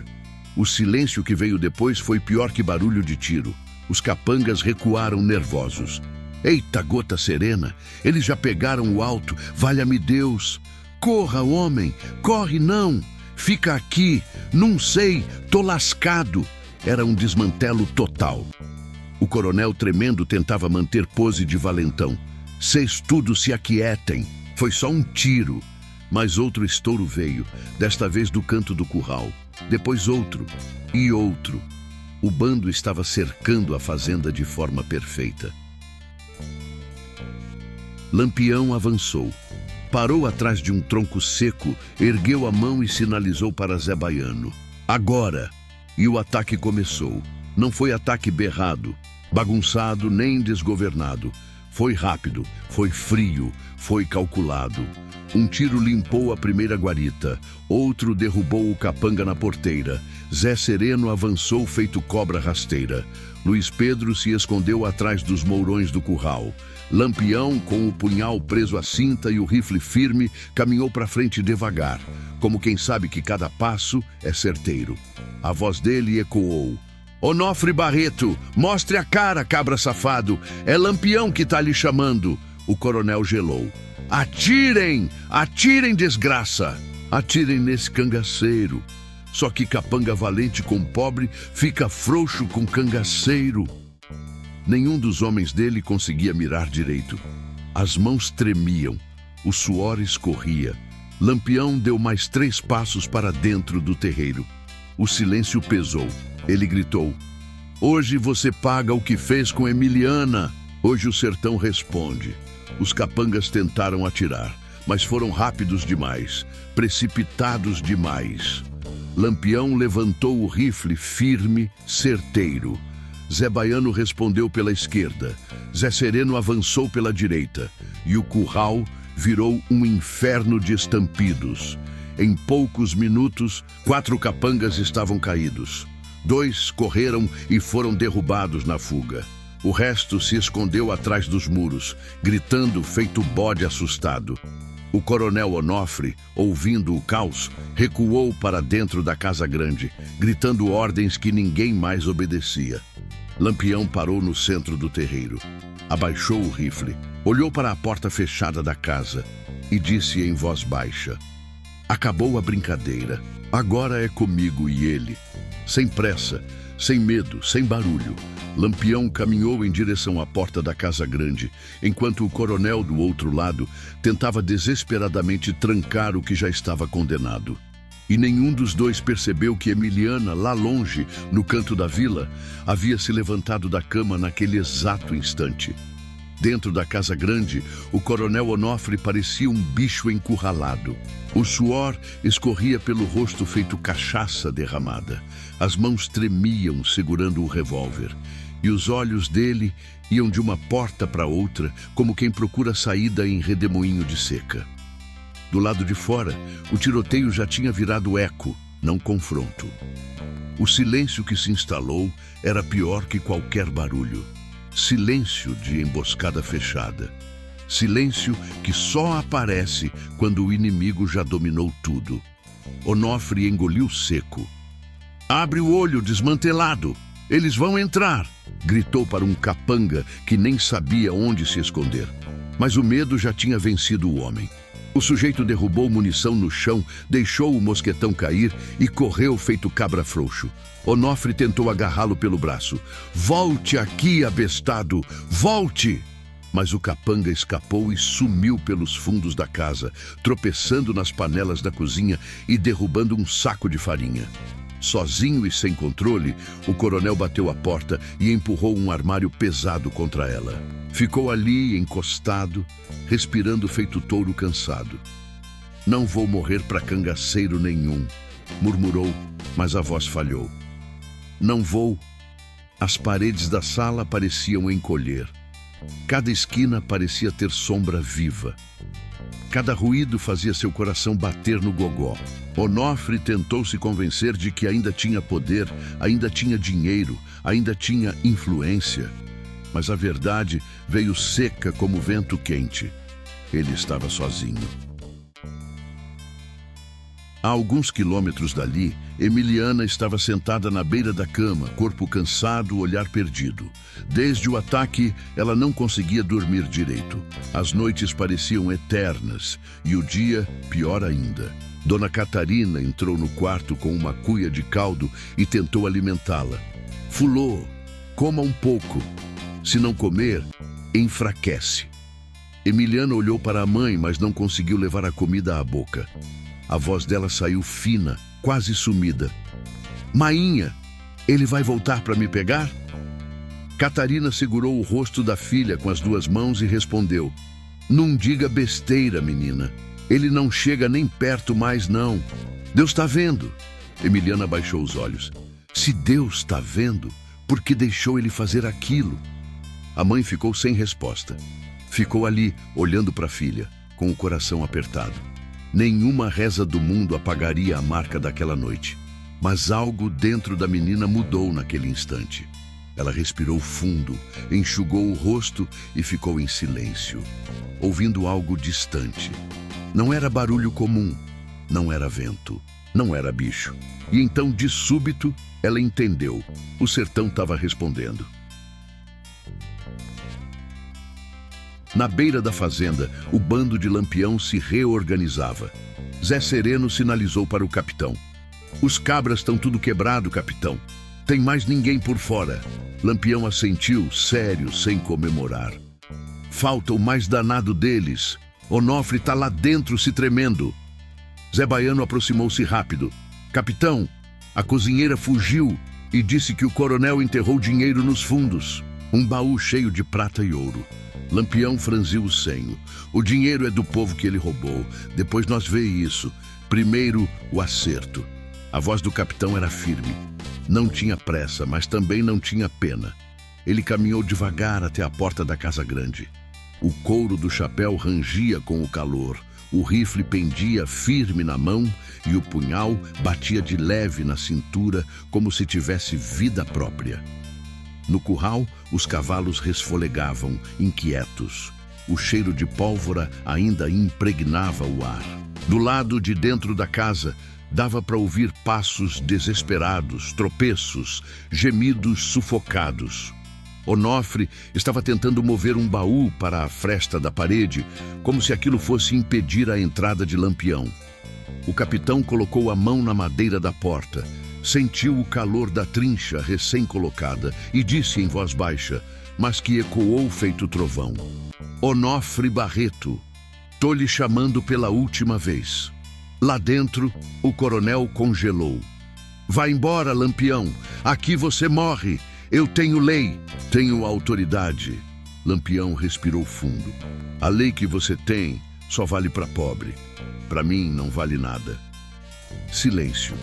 o silêncio que veio depois foi pior que barulho de tiro. Os capangas recuaram nervosos. Eita, gota serena! Eles já pegaram o alto. Valha-me Deus! Corra, homem! Corre, não! Fica aqui! Não sei! Tô lascado! Era um desmantelo total. O coronel tremendo tentava manter pose de valentão. Cês tudo se aquietem. Foi só um tiro. Mas outro estouro veio, desta vez do canto do curral. Depois outro e outro. O bando estava cercando a fazenda de forma perfeita. Lampião avançou. Parou atrás de um tronco seco, ergueu a mão e sinalizou para Zé Baiano. Agora! E o ataque começou. Não foi ataque berrado, bagunçado nem desgovernado. Foi rápido, foi frio, foi calculado. Um tiro limpou a primeira guarita, outro derrubou o capanga na porteira. Zé Sereno avançou feito cobra rasteira. Luiz Pedro se escondeu atrás dos mourões do curral. Lampião, com o punhal preso à cinta e o rifle firme, caminhou para frente devagar, como quem sabe que cada passo é certeiro. A voz dele ecoou. Onofre Barreto, mostre a cara, cabra safado. É Lampião que tá lhe chamando. O coronel gelou. Atirem! Atirem, desgraça! Atirem nesse cangaceiro. Só que capanga valente com pobre fica frouxo com cangaceiro. Nenhum dos homens dele conseguia mirar direito. As mãos tremiam, o suor escorria. Lampião deu mais 3 passos para dentro do terreiro. O silêncio pesou. Ele gritou. Hoje você paga o que fez com Emiliana. Hoje o sertão responde. Os capangas tentaram atirar, mas foram rápidos demais, precipitados demais. Lampião levantou o rifle firme, certeiro. Zé Baiano respondeu pela esquerda. Zé Sereno avançou pela direita. E o curral virou um inferno de estampidos. Em poucos minutos, 4 capangas estavam caídos. 2 correram e foram derrubados na fuga. O resto se escondeu atrás dos muros, gritando feito bode assustado. O coronel Onofre, ouvindo o caos, recuou para dentro da casa grande, gritando ordens que ninguém mais obedecia. Lampião parou no centro do terreiro. Abaixou o rifle, olhou para a porta fechada da casa e disse em voz baixa: acabou a brincadeira. Agora é comigo e ele. Sem pressa, sem medo, sem barulho, Lampião caminhou em direção à porta da casa grande, enquanto o coronel do outro lado tentava desesperadamente trancar o que já estava condenado. E nenhum dos dois percebeu que Emiliana, lá longe, no canto da vila, havia se levantado da cama naquele exato instante. Dentro da casa grande, o coronel Onofre parecia um bicho encurralado. O suor escorria pelo rosto feito cachaça derramada. As mãos tremiam segurando o revólver. E os olhos dele iam de uma porta para outra, como quem procura saída em redemoinho de seca. Do lado de fora, o tiroteio já tinha virado eco, não confronto. O silêncio que se instalou era pior que qualquer barulho. Silêncio de emboscada fechada. Silêncio que só aparece quando o inimigo já dominou tudo. Onofre engoliu seco. "Abre o olho, desmantelado! Eles vão entrar!" Gritou para um capanga que nem sabia onde se esconder. Mas o medo já tinha vencido o homem. O sujeito derrubou munição no chão, deixou o mosquetão cair e correu feito cabra frouxo. Onofre tentou agarrá-lo pelo braço. "Volte aqui, abestado! Volte!" Mas o capanga escapou e sumiu pelos fundos da casa, tropeçando nas panelas da cozinha e derrubando um saco de farinha. Sozinho e sem controle, o coronel bateu a porta e empurrou um armário pesado contra ela. Ficou ali, encostado, respirando feito touro cansado. "Não vou morrer para cangaceiro nenhum", murmurou, mas a voz falhou. "Não vou." As paredes da sala pareciam encolher. Cada esquina parecia ter sombra viva. Cada ruído fazia seu coração bater no gogó. Onofre tentou se convencer de que ainda tinha poder, ainda tinha dinheiro, ainda tinha influência. Mas a verdade veio seca como vento quente. Ele estava sozinho. A alguns quilômetros dali, Emiliana estava sentada na beira da cama, corpo cansado, olhar perdido. Desde o ataque, ela não conseguia dormir direito. As noites pareciam eternas e o dia, pior ainda. Dona Catarina entrou no quarto com uma cuia de caldo e tentou alimentá-la. "Fulô, coma um pouco. Se não comer, enfraquece." Emiliana olhou para a mãe, mas não conseguiu levar a comida à boca. A voz dela saiu fina, quase sumida. "Mainha, ele vai voltar para me pegar?" Catarina segurou o rosto da filha com as duas mãos e respondeu: "Não diga besteira, menina. Ele não chega nem perto mais, não. Deus está vendo." Emiliana baixou os olhos. "Se Deus está vendo, por que deixou ele fazer aquilo?" A mãe ficou sem resposta. Ficou ali, olhando para a filha, com o coração apertado. Nenhuma reza do mundo apagaria a marca daquela noite. Mas algo dentro da menina mudou naquele instante. Ela respirou fundo, enxugou o rosto e ficou em silêncio, ouvindo algo distante. Não era barulho comum, não era vento, não era bicho. E então, de súbito, ela entendeu. O sertão estava respondendo. Na beira da fazenda, o bando de Lampião se reorganizava. Zé Sereno sinalizou para o capitão: "Os cabras estão tudo quebrado, capitão. Tem mais ninguém por fora." Lampião assentiu, sério, sem comemorar. "Falta o mais danado deles. Onofre está lá dentro se tremendo." Zé Baiano aproximou-se rápido. "Capitão, a cozinheira fugiu e disse que o coronel enterrou dinheiro nos fundos. Um baú cheio de prata e ouro." Lampião franziu o senho. "O dinheiro é do povo que ele roubou. Depois nós vê isso. Primeiro, o acerto." A voz do capitão era firme. Não tinha pressa, mas também não tinha pena. Ele caminhou devagar até a porta da casa grande. O couro do chapéu rangia com o calor. O rifle pendia firme na mão e o punhal batia de leve na cintura, como se tivesse vida própria. No curral, os cavalos resfolegavam, inquietos. O cheiro de pólvora ainda impregnava o ar. Do lado de dentro da casa, dava para ouvir passos desesperados, tropeços, gemidos sufocados. Onofre estava tentando mover um baú para a fresta da parede, como se aquilo fosse impedir a entrada de Lampião. O capitão colocou a mão na madeira da porta, sentiu o calor da trincha recém-colocada e disse em voz baixa, mas que ecoou feito trovão: "Onofre Barreto, tô lhe chamando pela última vez." Lá dentro, o coronel congelou. "Vá embora, Lampião. Aqui você morre. Eu tenho lei, tenho autoridade." Lampião respirou fundo. A lei que você tem só vale para pobre. Para mim não vale nada. Silêncio.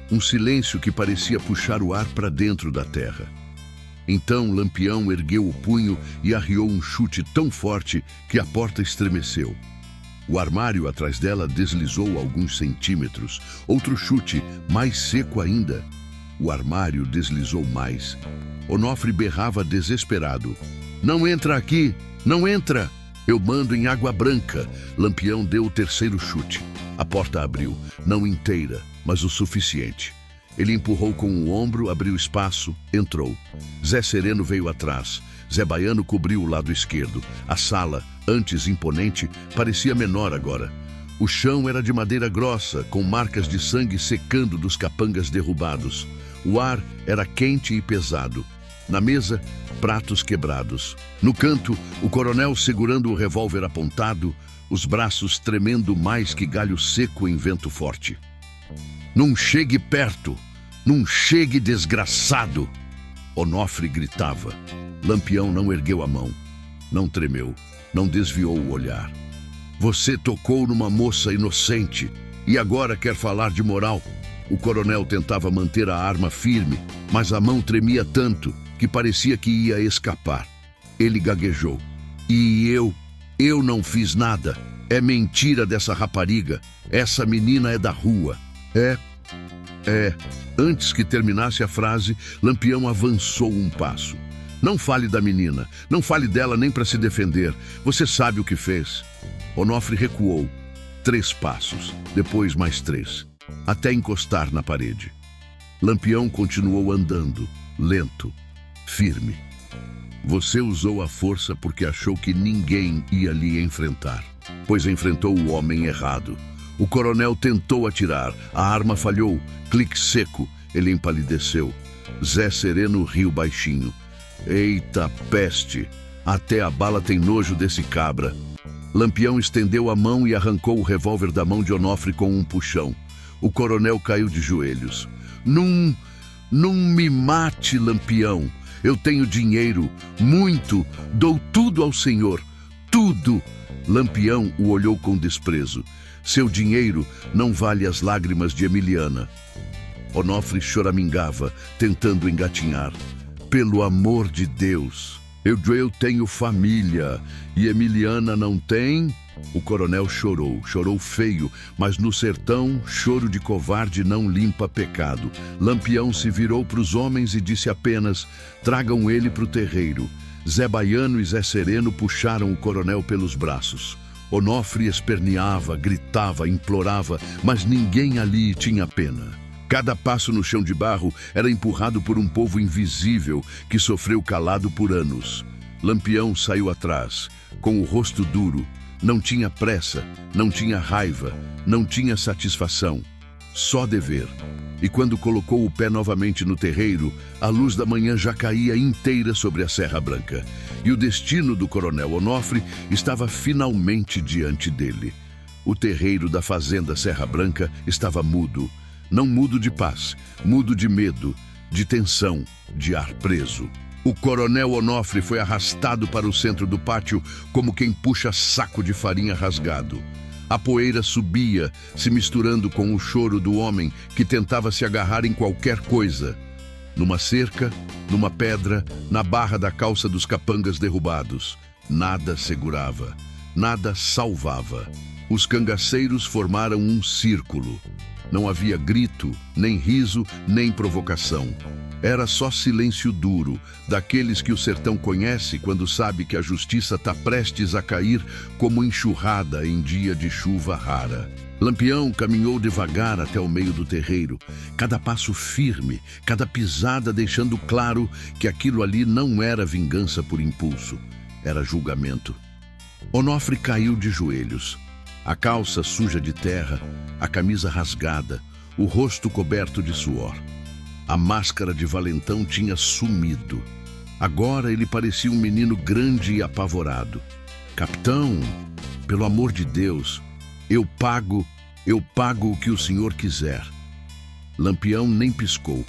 Um silêncio que parecia puxar o ar para dentro da terra. Então Lampião ergueu o punho e arriou um chute tão forte que a porta estremeceu. O armário atrás dela deslizou alguns centímetros. Outro chute, mais seco ainda. O armário deslizou mais. Onofre berrava desesperado. Não entra aqui! Não entra! Eu mando em água branca. Lampião deu o terceiro chute. A porta abriu, não inteira, mas o suficiente. Ele empurrou com o ombro, abriu espaço, entrou. Zé Sereno veio atrás. Zé Baiano cobriu o lado esquerdo. A sala, antes imponente, parecia menor agora. O chão era de madeira grossa, com marcas de sangue secando dos capangas derrubados. O ar era quente e pesado. Na mesa, pratos quebrados. No canto, o coronel segurando o revólver apontado, os braços tremendo mais que galho seco em vento forte. Não chegue perto! Não chegue, desgraçado! Onofre gritava. Lampião não ergueu a mão. Não tremeu. Não desviou o olhar. Você tocou numa moça inocente e agora quer falar de moral? O coronel tentava manter a arma firme, mas a mão tremia tanto que parecia que ia escapar. Ele gaguejou. E eu não fiz nada. É mentira dessa rapariga. Essa menina é da rua. É. Antes que terminasse a frase, Lampião avançou um passo. Não fale da menina. Não fale dela nem para se defender. Você sabe o que fez. Onofre recuou. 3 passos. Depois mais 3. Até encostar na parede. Lampião continuou andando. Lento. Firme. Você usou a força porque achou que ninguém ia lhe enfrentar. Pois enfrentou o homem errado. O coronel tentou atirar. A arma falhou. Clique seco. Ele empalideceu. Zé Sereno riu baixinho. Eita peste! Até a bala tem nojo desse cabra. Lampião estendeu a mão e arrancou o revólver da mão de Onofre com um puxão. O coronel caiu de joelhos. Não me mate, Lampião. Eu tenho dinheiro, muito. Dou tudo ao senhor. Tudo. Lampião o olhou com desprezo. Seu dinheiro não vale as lágrimas de Emiliana. Onofre choramingava, tentando engatinhar. Pelo amor de Deus, eu tenho família e Emiliana não tem? O coronel chorou feio, mas no sertão, choro de covarde não limpa pecado. Lampião se virou para os homens e disse apenas, tragam ele para o terreiro. Zé Baiano e Zé Sereno puxaram o coronel pelos braços. Onofre esperneava, gritava, implorava, mas ninguém ali tinha pena. Cada passo no chão de barro era empurrado por um povo invisível que sofreu calado por anos. Lampião saiu atrás, com o rosto duro. Não tinha pressa, não tinha raiva, não tinha satisfação. Só dever. E quando colocou o pé novamente no terreiro, a luz da manhã já caía inteira sobre a Serra Branca. E o destino do coronel Onofre estava finalmente diante dele. O terreiro da fazenda Serra Branca estava mudo. Não mudo de paz, mudo de medo, de tensão, de ar preso. O coronel Onofre foi arrastado para o centro do pátio como quem puxa saco de farinha rasgado. A poeira subia, se misturando com o choro do homem que tentava se agarrar em qualquer coisa. Numa cerca, numa pedra, na barra da calça dos capangas derrubados. Nada segurava, nada salvava. Os cangaceiros formaram um círculo. Não havia grito, nem riso, nem provocação. Era só silêncio duro, daqueles que o sertão conhece quando sabe que a justiça está prestes a cair como enxurrada em dia de chuva rara. Lampião caminhou devagar até o meio do terreiro, cada passo firme, cada pisada deixando claro que aquilo ali não era vingança por impulso, era julgamento. Onofre caiu de joelhos. A calça suja de terra, a camisa rasgada, o rosto coberto de suor. A máscara de valentão tinha sumido. Agora ele parecia um menino grande e apavorado. Capitão, pelo amor de Deus, eu pago o que o senhor quiser. Lampião nem piscou.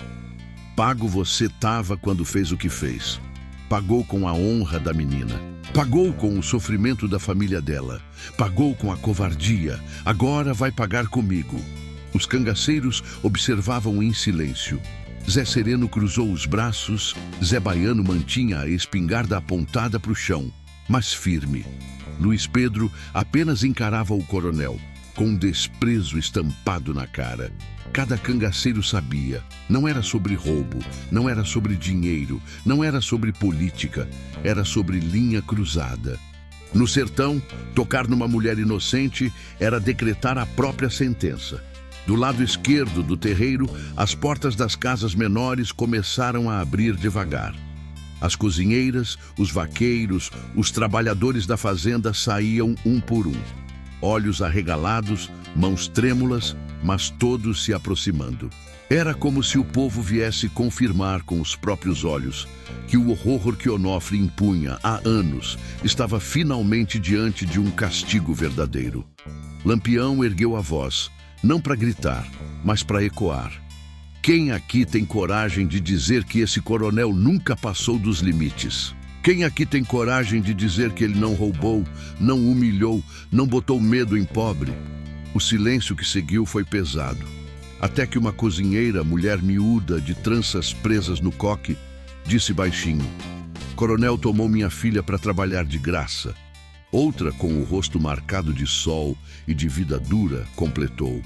Pago você tava quando fez o que fez. Pagou com a honra da menina. Pagou com o sofrimento da família dela. Pagou com a covardia. Agora vai pagar comigo. Os cangaceiros observavam em silêncio. Zé Sereno cruzou os braços. Zé Baiano mantinha a espingarda apontada para o chão, mas firme. Luiz Pedro apenas encarava o coronel, com um desprezo estampado na cara. Cada cangaceiro sabia. Não era sobre roubo, não era sobre dinheiro, não era sobre política. Era sobre linha cruzada. No sertão, tocar numa mulher inocente era decretar a própria sentença. Do lado esquerdo do terreiro, as portas das casas menores começaram a abrir devagar. As cozinheiras, os vaqueiros, os trabalhadores da fazenda saíam um por um. Olhos arregalados, mãos trêmulas, mas todos se aproximando. Era como se o povo viesse confirmar com os próprios olhos que o horror que Onofre impunha há anos estava finalmente diante de um castigo verdadeiro. Lampião ergueu a voz, não para gritar, mas para ecoar. Quem aqui tem coragem de dizer que esse coronel nunca passou dos limites? Quem aqui tem coragem de dizer que ele não roubou, não humilhou, não botou medo em pobre? O silêncio que seguiu foi pesado. Até que uma cozinheira, mulher miúda, de tranças presas no coque, disse baixinho: "Coronel tomou minha filha para trabalhar de graça." Outra, com o rosto marcado de sol e de vida dura, completou: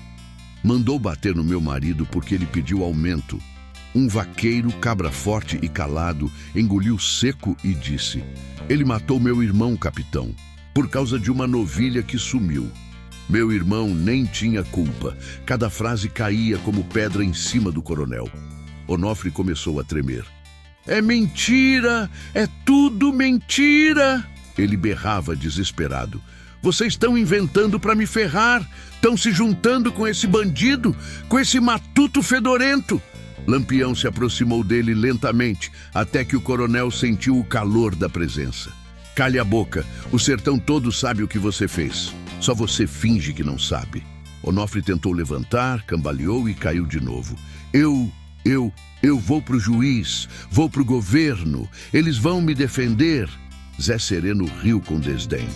"Mandou bater no meu marido porque ele pediu aumento." Um vaqueiro, cabra forte e calado, engoliu seco e disse: "Ele matou meu irmão, capitão, por causa de uma novilha que sumiu." Meu irmão nem tinha culpa. Cada frase caía como pedra em cima do coronel. Onofre começou a tremer. "É mentira! É tudo mentira!" Ele berrava desesperado. "Vocês estão inventando para me ferrar! Estão se juntando com esse bandido, com esse matuto fedorento!" Lampião se aproximou dele lentamente, até que o coronel sentiu o calor da presença. "Calhe a boca, o sertão todo sabe o que você fez. Só você finge que não sabe." Onofre tentou levantar, cambaleou e caiu de novo. Eu vou pro juiz, vou pro governo, eles vão me defender." Zé Sereno riu com desdém.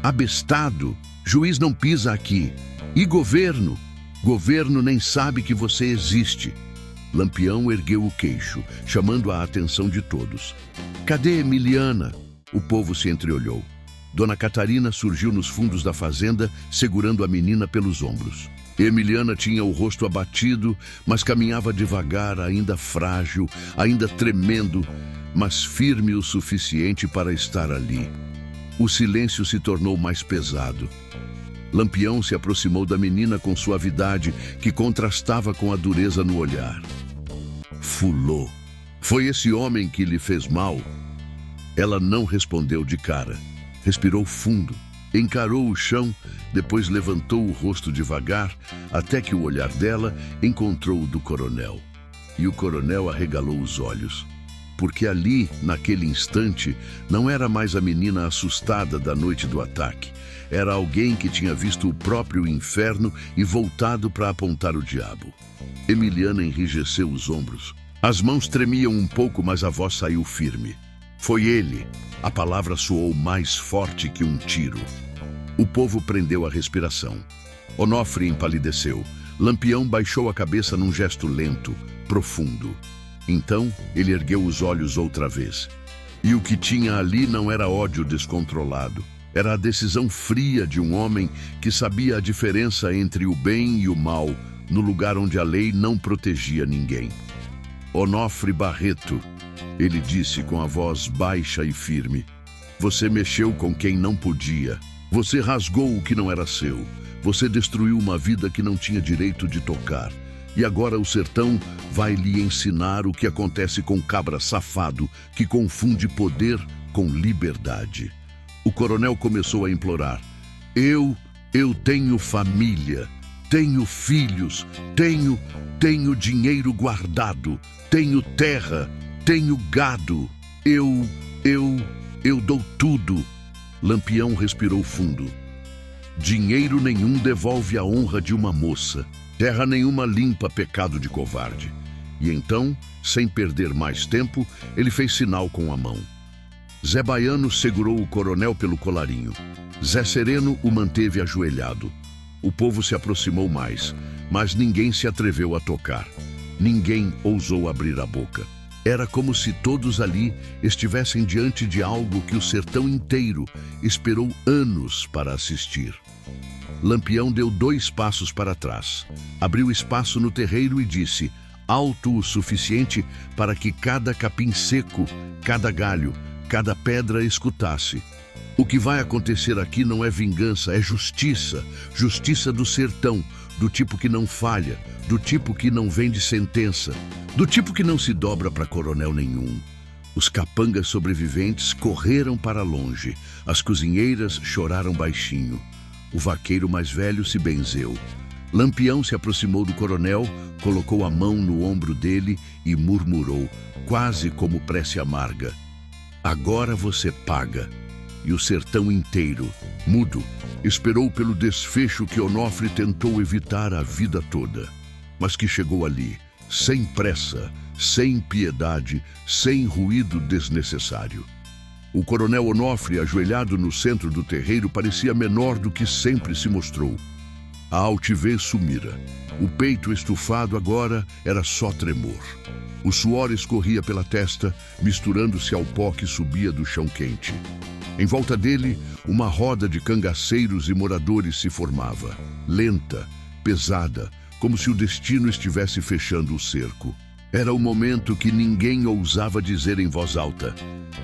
"Abestado, juiz não pisa aqui. E governo? Governo nem sabe que você existe." Lampião ergueu o queixo, chamando a atenção de todos. "Cadê Emiliana?" O povo se entreolhou. Dona Catarina surgiu nos fundos da fazenda, segurando a menina pelos ombros. Emiliana tinha o rosto abatido, mas caminhava devagar, ainda frágil, ainda tremendo, mas firme o suficiente para estar ali. O silêncio se tornou mais pesado. Lampião se aproximou da menina com suavidade que contrastava com a dureza no olhar. "Fulô, foi esse homem que lhe fez mal?" Ela não respondeu de cara. Respirou fundo, encarou o chão, depois levantou o rosto devagar, até que o olhar dela encontrou o do coronel. E o coronel arregalou os olhos. Porque ali, naquele instante, não era mais a menina assustada da noite do ataque. Era alguém que tinha visto o próprio inferno e voltado para apontar o diabo. Emiliana enrijeceu os ombros. As mãos tremiam um pouco, mas a voz saiu firme. "Foi ele." A palavra soou mais forte que um tiro. O povo prendeu a respiração. Onofre empalideceu. Lampião baixou a cabeça num gesto lento, profundo. Então, ele ergueu os olhos outra vez. E o que tinha ali não era ódio descontrolado. Era a decisão fria de um homem que sabia a diferença entre o bem e o mal, no lugar onde a lei não protegia ninguém. "Onofre Barreto", ele disse com a voz baixa e firme, "você mexeu com quem não podia. Você rasgou o que não era seu. Você destruiu uma vida que não tinha direito de tocar. E agora o sertão vai lhe ensinar o que acontece com cabra safado que confunde poder com liberdade." O coronel começou a implorar. Eu tenho família, tenho filhos, tenho dinheiro guardado, tenho terra, tenho gado. Eu dou tudo." Lampião respirou fundo. "Dinheiro nenhum devolve a honra de uma moça. Terra nenhuma limpa pecado de covarde." E então, sem perder mais tempo, ele fez sinal com a mão. Zé Baiano segurou o coronel pelo colarinho. Zé Sereno o manteve ajoelhado. O povo se aproximou mais, mas ninguém se atreveu a tocar. Ninguém ousou abrir a boca. Era como se todos ali estivessem diante de algo que o sertão inteiro esperou anos para assistir. Lampião deu 2 passos para trás, abriu espaço no terreiro e disse, alto o suficiente para que cada capim seco, cada galho, cada pedra escutasse. O que vai acontecer aqui não é vingança, é justiça. Justiça do sertão, do tipo que não falha, do tipo que não vem de sentença, do tipo que não se dobra para coronel nenhum. Os capangas sobreviventes correram para longe, as cozinheiras choraram baixinho. O vaqueiro mais velho se benzeu. Lampião se aproximou do coronel, colocou a mão no ombro dele e murmurou, quase como prece amarga. Agora você paga. E o sertão inteiro, mudo, esperou pelo desfecho que Onofre tentou evitar a vida toda, mas que chegou ali, sem pressa, sem piedade, sem ruído desnecessário. O coronel Onofre, ajoelhado no centro do terreiro, parecia menor do que sempre se mostrou. A altivez sumira. O peito estufado agora era só tremor. O suor escorria pela testa, misturando-se ao pó que subia do chão quente. Em volta dele, uma roda de cangaceiros e moradores se formava, lenta, pesada, como se o destino estivesse fechando o cerco. Era o momento que ninguém ousava dizer em voz alta,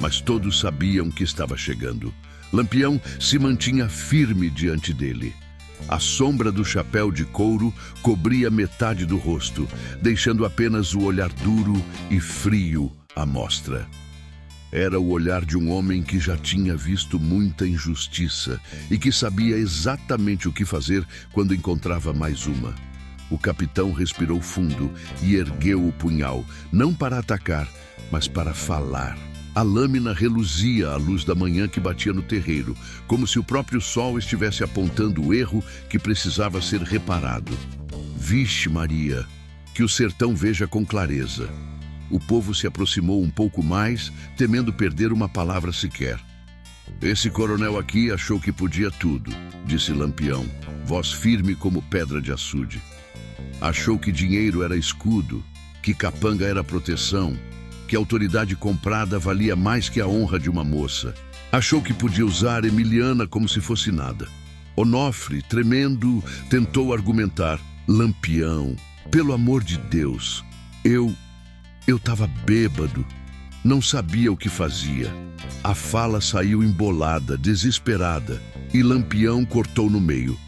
mas todos sabiam que estava chegando. Lampião se mantinha firme diante dele. A sombra do chapéu de couro cobria metade do rosto, deixando apenas o olhar duro e frio à mostra. Era o olhar de um homem que já tinha visto muita injustiça e que sabia exatamente o que fazer quando encontrava mais uma. O capitão respirou fundo e ergueu o punhal, não para atacar, mas para falar. A lâmina reluzia à luz da manhã que batia no terreiro, como se o próprio sol estivesse apontando o erro que precisava ser reparado. Vixe Maria, que o sertão veja com clareza. O povo se aproximou um pouco mais, temendo perder uma palavra sequer. Esse coronel aqui achou que podia tudo, disse Lampião, voz firme como pedra de açude. Achou que dinheiro era escudo, que capanga era proteção, que autoridade comprada valia mais que a honra de uma moça. Achou que podia usar Emiliana como se fosse nada. Onofre, tremendo, tentou argumentar. Lampião, pelo amor de Deus, eu estava bêbado, não sabia o que fazia. A fala saiu embolada, desesperada, e Lampião cortou no meio.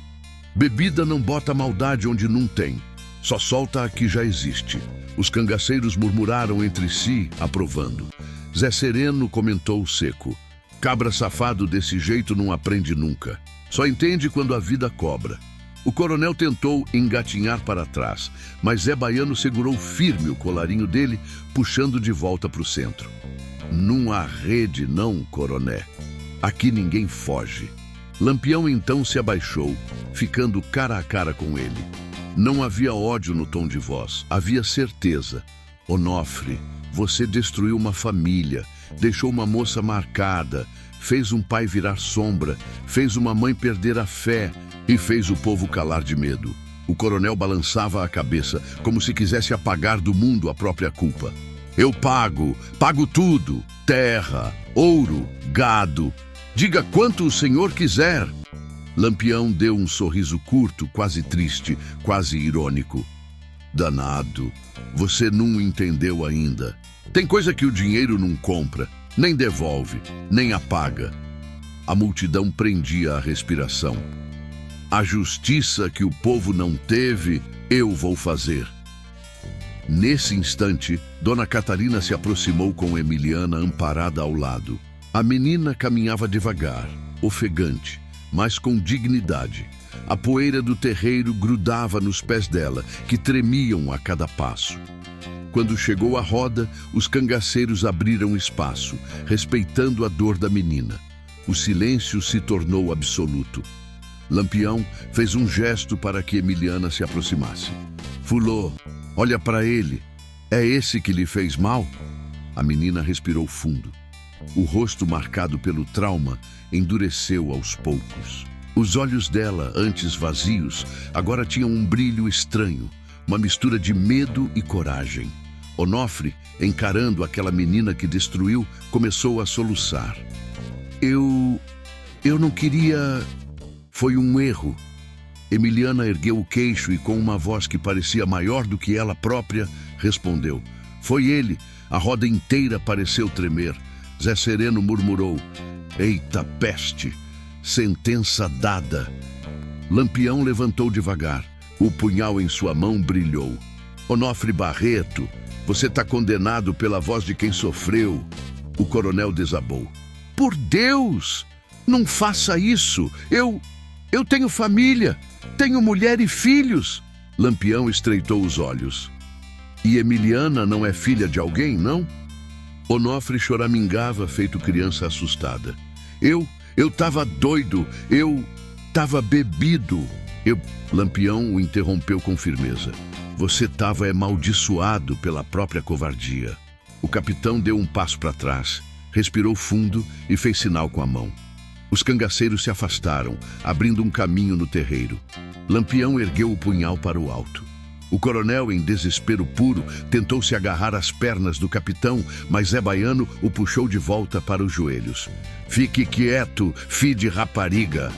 Bebida não bota maldade onde não tem, só solta a que já existe. Os cangaceiros murmuraram entre si, aprovando. Zé Sereno comentou seco. Cabra safado desse jeito não aprende nunca. Só entende quando a vida cobra. O coronel tentou engatinhar para trás, mas Zé Baiano segurou firme o colarinho dele, puxando de volta para o centro. Não há rede não, coroné. Aqui ninguém foge. Lampião então se abaixou, ficando cara a cara com ele. Não havia ódio no tom de voz, havia certeza. Onofre, você destruiu uma família, deixou uma moça marcada, fez um pai virar sombra, fez uma mãe perder a fé e fez o povo calar de medo. O coronel balançava a cabeça, como se quisesse apagar do mundo a própria culpa. Eu pago tudo, terra, ouro, gado. Diga quanto o senhor quiser. Lampião deu um sorriso curto, quase triste, quase irônico. Danado, você não entendeu ainda. Tem coisa que o dinheiro não compra, nem devolve, nem apaga. A multidão prendia a respiração. A justiça que o povo não teve, eu vou fazer. Nesse instante, Dona Catarina se aproximou com Emiliana amparada ao lado. A menina caminhava devagar, ofegante, mas com dignidade. A poeira do terreiro grudava nos pés dela, que tremiam a cada passo. Quando chegou a roda, os cangaceiros abriram espaço, respeitando a dor da menina. O silêncio se tornou absoluto. Lampião fez um gesto para que Emiliana se aproximasse. Fulô, olha para ele. É esse que lhe fez mal? A menina respirou fundo. O rosto marcado pelo trauma endureceu aos poucos. Os olhos dela, antes vazios, agora tinham um brilho estranho, uma mistura de medo e coragem. Onofre, encarando aquela menina que destruiu, começou a soluçar. Eu não queria... Foi um erro. Emiliana ergueu o queixo e, com uma voz que parecia maior do que ela própria, respondeu. Foi ele. A roda inteira pareceu tremer. Zé Sereno murmurou. Eita peste! Sentença dada. Lampião levantou devagar. O punhal em sua mão brilhou. Onofre Barreto, você está condenado pela voz de quem sofreu. O coronel desabou. Por Deus! Não faça isso! Eu tenho família, tenho mulher e filhos. Lampião estreitou os olhos. E Emiliana não é filha de alguém, não? Onofre choramingava, feito criança assustada. Eu tava doido, eu tava bebido. Lampião o interrompeu com firmeza. Você tava amaldiçoado pela própria covardia. O capitão deu um passo para trás, respirou fundo e fez sinal com a mão. Os cangaceiros se afastaram, abrindo um caminho no terreiro. Lampião ergueu o punhal para o alto. O coronel, em desespero puro, tentou se agarrar às pernas do capitão, mas Zé Baiano o puxou de volta para os joelhos. Fique quieto, fi de rapariga.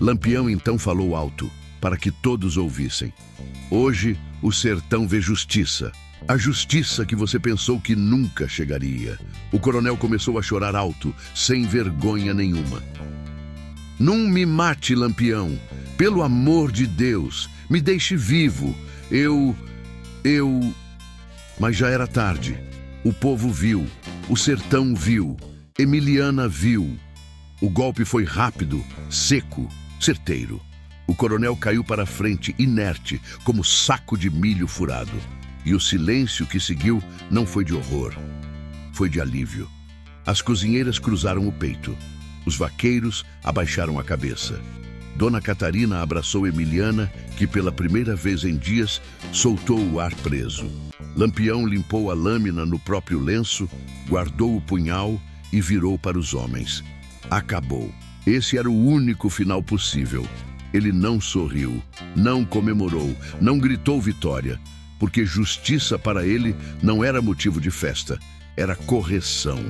Lampião então falou alto, para que todos ouvissem. Hoje, o sertão vê justiça. A justiça que você pensou que nunca chegaria. O coronel começou a chorar alto, sem vergonha nenhuma. Não me mate, Lampião. Pelo amor de Deus, me deixe vivo. Mas já era tarde. O povo viu, o sertão viu, Emiliana viu. O golpe foi rápido, seco, certeiro. O coronel caiu para a frente, inerte, como saco de milho furado. E o silêncio que seguiu não foi de horror, foi de alívio. As cozinheiras cruzaram o peito. Os vaqueiros abaixaram a cabeça. Dona Catarina abraçou Emiliana, que pela primeira vez em dias soltou o ar preso. Lampião limpou a lâmina no próprio lenço, guardou o punhal e virou para os homens. Acabou. Esse era o único final possível. Ele não sorriu, não comemorou, não gritou vitória, porque justiça para ele não era motivo de festa, era correção.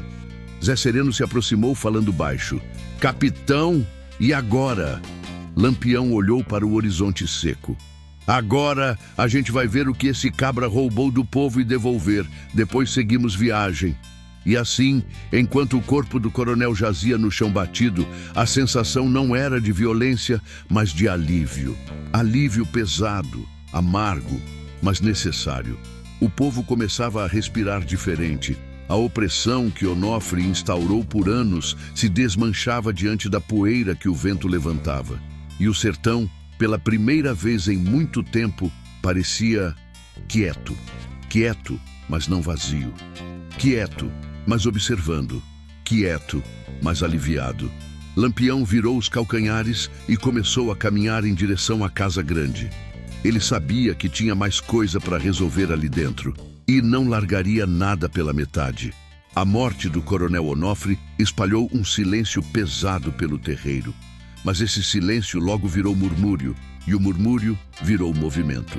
Zé Sereno se aproximou falando baixo. Capitão, e agora? Lampião olhou para o horizonte seco. Agora a gente vai ver o que esse cabra roubou do povo e devolver. Depois seguimos viagem. E assim, enquanto o corpo do coronel jazia no chão batido, a sensação não era de violência, mas de alívio. Alívio pesado, amargo, mas necessário. O povo começava a respirar diferente. A opressão que Onofre instaurou por anos se desmanchava diante da poeira que o vento levantava. E o sertão, pela primeira vez em muito tempo, parecia quieto. Quieto, mas não vazio. Quieto, mas observando. Quieto, mas aliviado. Lampião virou os calcanhares e começou a caminhar em direção à casa grande. Ele sabia que tinha mais coisa para resolver ali dentro e não largaria nada pela metade. A morte do coronel Onofre espalhou um silêncio pesado pelo terreiro. Mas esse silêncio logo virou murmúrio, e o murmúrio virou movimento.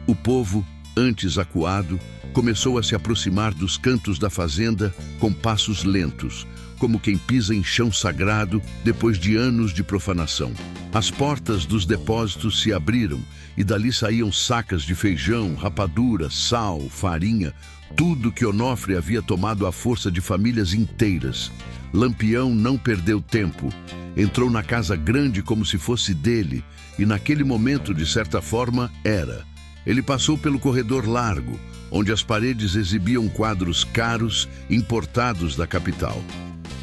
O povo, antes acuado, começou a se aproximar dos cantos da fazenda com passos lentos, como quem pisa em chão sagrado depois de anos de profanação. As portas dos depósitos se abriram e dali saíam sacas de feijão, rapadura, sal, farinha, tudo que Onofre havia tomado à força de famílias inteiras. Lampião não perdeu tempo. Entrou na casa grande como se fosse dele, e naquele momento, de certa forma, era. Ele passou pelo corredor largo, onde as paredes exibiam quadros caros importados da capital.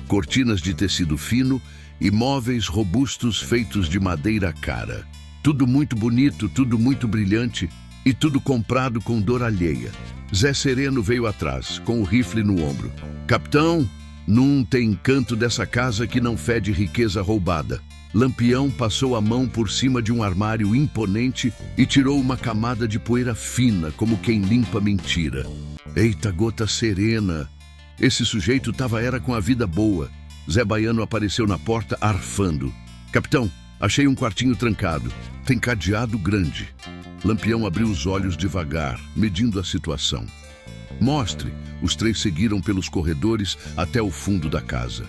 Cortinas de tecido fino e móveis robustos feitos de madeira cara. Tudo muito bonito, tudo muito brilhante e tudo comprado com dor alheia. Zé Sereno veio atrás, com o rifle no ombro. Capitão, não tem canto dessa casa que não fede riqueza roubada. Lampião passou a mão por cima de um armário imponente e tirou uma camada de poeira fina, como quem limpa mentira. Eita, gota serena! Esse sujeito era com a vida boa. Zé Baiano apareceu na porta arfando. Capitão, achei um quartinho trancado. Tem cadeado grande. Lampião abriu os olhos devagar, medindo a situação. Mostre. Os três seguiram pelos corredores até o fundo da casa.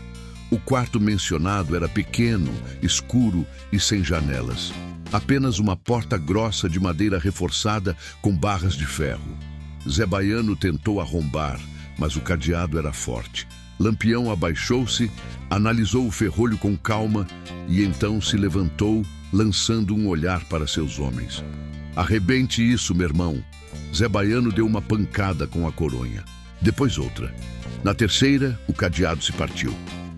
O quarto mencionado era pequeno, escuro e sem janelas. Apenas uma porta grossa de madeira reforçada com barras de ferro. Zé Baiano tentou arrombar, mas o cadeado era forte. Lampião abaixou-se, analisou o ferrolho com calma e então se levantou, lançando um olhar para seus homens. Arrebente isso, meu irmão. Zé Baiano deu uma pancada com a coronha. Depois outra. Na terceira, o cadeado se partiu.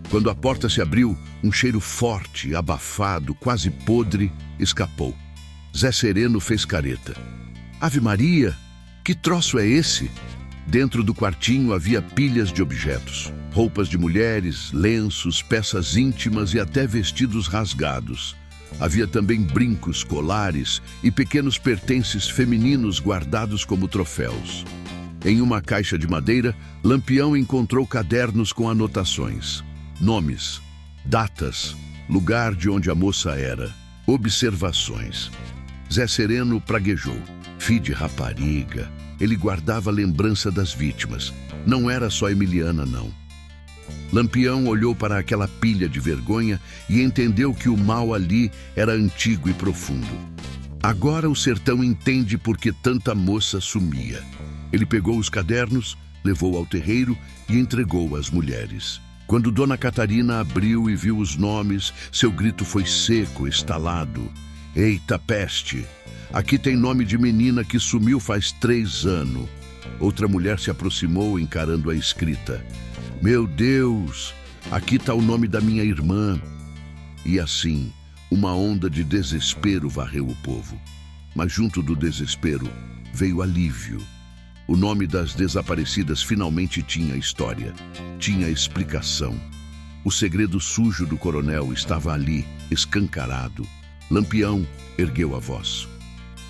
Quando a porta se abriu, um cheiro forte, abafado, quase podre, escapou. Zé Sereno fez careta. Ave Maria, que troço é esse? Dentro do quartinho havia pilhas de objetos. Roupas de mulheres, lenços, peças íntimas e até vestidos rasgados. Havia também brincos, colares e pequenos pertences femininos guardados como troféus. Em uma caixa de madeira, Lampião encontrou cadernos com anotações. Nomes, datas, lugar de onde a moça era, observações. Zé Sereno praguejou. Fi de rapariga. Ele guardava lembrança das vítimas. Não era só Emiliana, não. Lampião olhou para aquela pilha de vergonha e entendeu que o mal ali era antigo e profundo. Agora o sertão entende por que tanta moça sumia. Ele pegou os cadernos, levou ao terreiro e entregou às mulheres. Quando Dona Catarina abriu e viu os nomes, seu grito foi seco, estalado. Eita peste! Aqui tem nome de menina que sumiu faz 3 anos. Outra mulher se aproximou encarando a escrita. Meu Deus! Aqui está o nome da minha irmã. E assim, uma onda de desespero varreu o povo. Mas junto do desespero veio alívio. O nome das desaparecidas finalmente tinha história, tinha explicação. O segredo sujo do coronel estava ali, escancarado. Lampião ergueu a voz.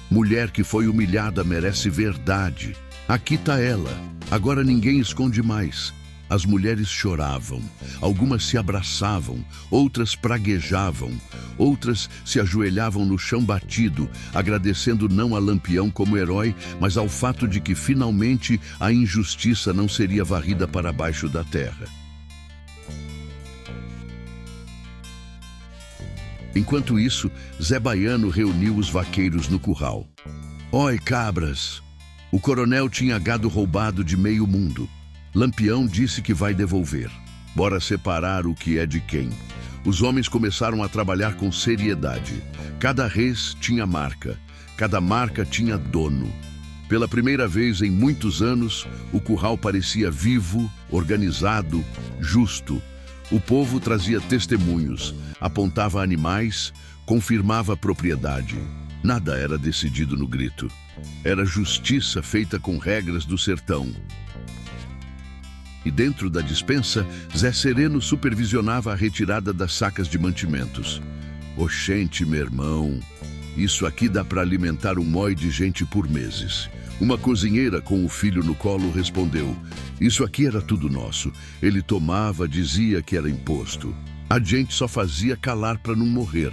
Mulher que foi humilhada merece verdade. Aqui está ela. Agora ninguém esconde mais. As mulheres choravam, algumas se abraçavam, outras praguejavam, outras se ajoelhavam no chão batido, agradecendo não a Lampião como herói, mas ao fato de que finalmente a injustiça não seria varrida para baixo da terra. Enquanto isso, Zé Baiano reuniu os vaqueiros no curral. Oi, cabras! O coronel tinha gado roubado de meio mundo. Lampião disse que vai devolver. Bora separar o que é de quem. Os homens começaram a trabalhar com seriedade. Cada res tinha marca. Cada marca tinha dono. Pela primeira vez em muitos anos, o curral parecia vivo, organizado, justo. O povo trazia testemunhos, apontava animais, confirmava a propriedade. Nada era decidido no grito. Era justiça feita com regras do sertão. E dentro da despensa, Zé Sereno supervisionava a retirada das sacas de mantimentos. Oxente, meu irmão, isso aqui dá para alimentar um mói de gente por meses. Uma cozinheira com o filho no colo respondeu, isso aqui era tudo nosso. Ele tomava, dizia que era imposto. A gente só fazia calar para não morrer.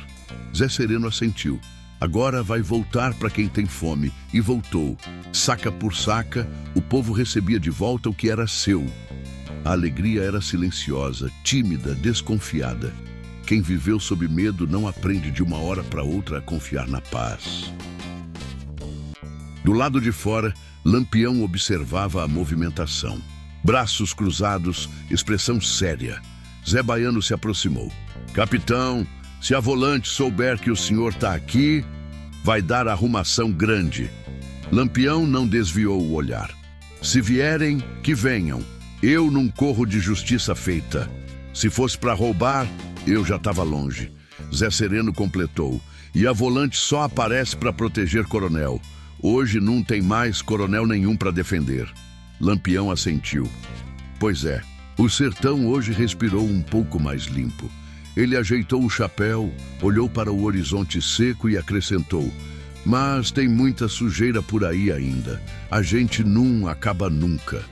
Zé Sereno assentiu. Agora vai voltar para quem tem fome. E voltou. Saca por saca, o povo recebia de volta o que era seu. A alegria era silenciosa, tímida, desconfiada. Quem viveu sob medo não aprende de uma hora para outra a confiar na paz. Do lado de fora, Lampião observava a movimentação. Braços cruzados, expressão séria. Zé Baiano se aproximou. Capitão, se a volante souber que o senhor está aqui, vai dar arrumação grande. Lampião não desviou o olhar. Se vierem, que venham. Eu não corro de justiça feita. Se fosse para roubar, eu já estava longe. Zé Sereno completou. E a volante só aparece para proteger coronel. Hoje não tem mais coronel nenhum para defender. Lampião assentiu. Pois é, o sertão hoje respirou um pouco mais limpo. Ele ajeitou o chapéu, olhou para o horizonte seco e acrescentou. Mas tem muita sujeira por aí ainda. A gente não acaba nunca.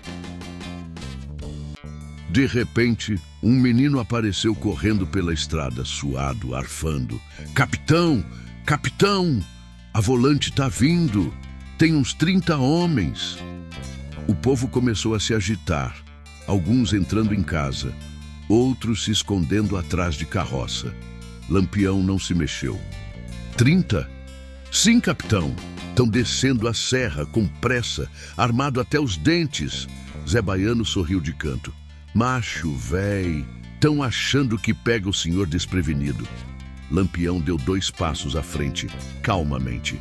De repente, um menino apareceu correndo pela estrada, suado, arfando. Capitão! Capitão! A volante tá vindo! Tem uns 30 homens! O povo começou a se agitar, alguns entrando em casa, outros se escondendo atrás de carroça. Lampião não se mexeu. 30? Sim, capitão! Estão descendo a serra com pressa, armado até os dentes. Zé Baiano sorriu de canto. Macho, véi, tão achando que pega o senhor desprevenido. Lampião deu 2 passos à frente, calmamente.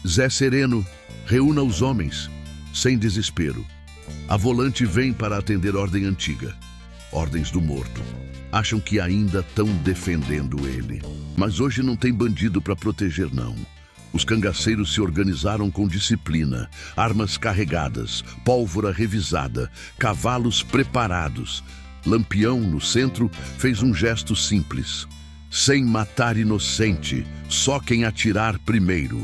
Zé Sereno, reúna os homens, sem desespero. A volante vem para atender ordem antiga. Ordens do morto. Acham que ainda estão defendendo ele. Mas hoje não tem bandido para proteger, não. Os cangaceiros se organizaram com disciplina, armas carregadas, pólvora revisada, cavalos preparados. Lampião, no centro, fez um gesto simples. Sem matar inocente, só quem atirar primeiro.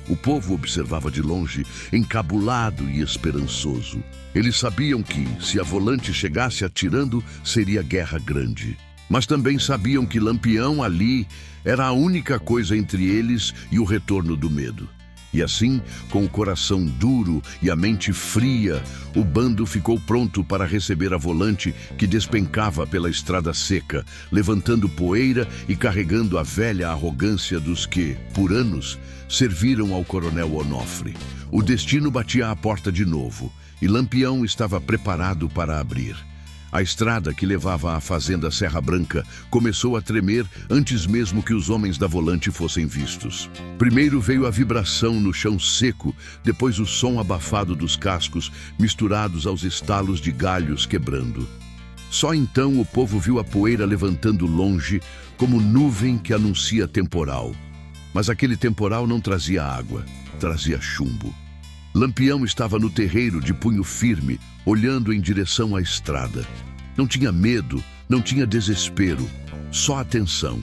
O povo observava de longe, encabulado e esperançoso. Eles sabiam que, se a volante chegasse atirando, seria guerra grande. Mas também sabiam que Lampião ali era a única coisa entre eles e o retorno do medo. E assim, com o coração duro e a mente fria, o bando ficou pronto para receber a volante que despencava pela estrada seca, levantando poeira e carregando a velha arrogância dos que, por anos, serviram ao coronel Onofre. O destino batia à porta de novo e Lampião estava preparado para abrir. A estrada que levava à fazenda Serra Branca começou a tremer antes mesmo que os homens da volante fossem vistos. Primeiro veio a vibração no chão seco, depois o som abafado dos cascos, misturados aos estalos de galhos quebrando. Só então o povo viu a poeira levantando longe, como nuvem que anuncia temporal. Mas aquele temporal não trazia água, trazia chumbo. Lampião estava no terreiro de punho firme, olhando em direção à estrada. Não tinha medo, não tinha desespero, só atenção.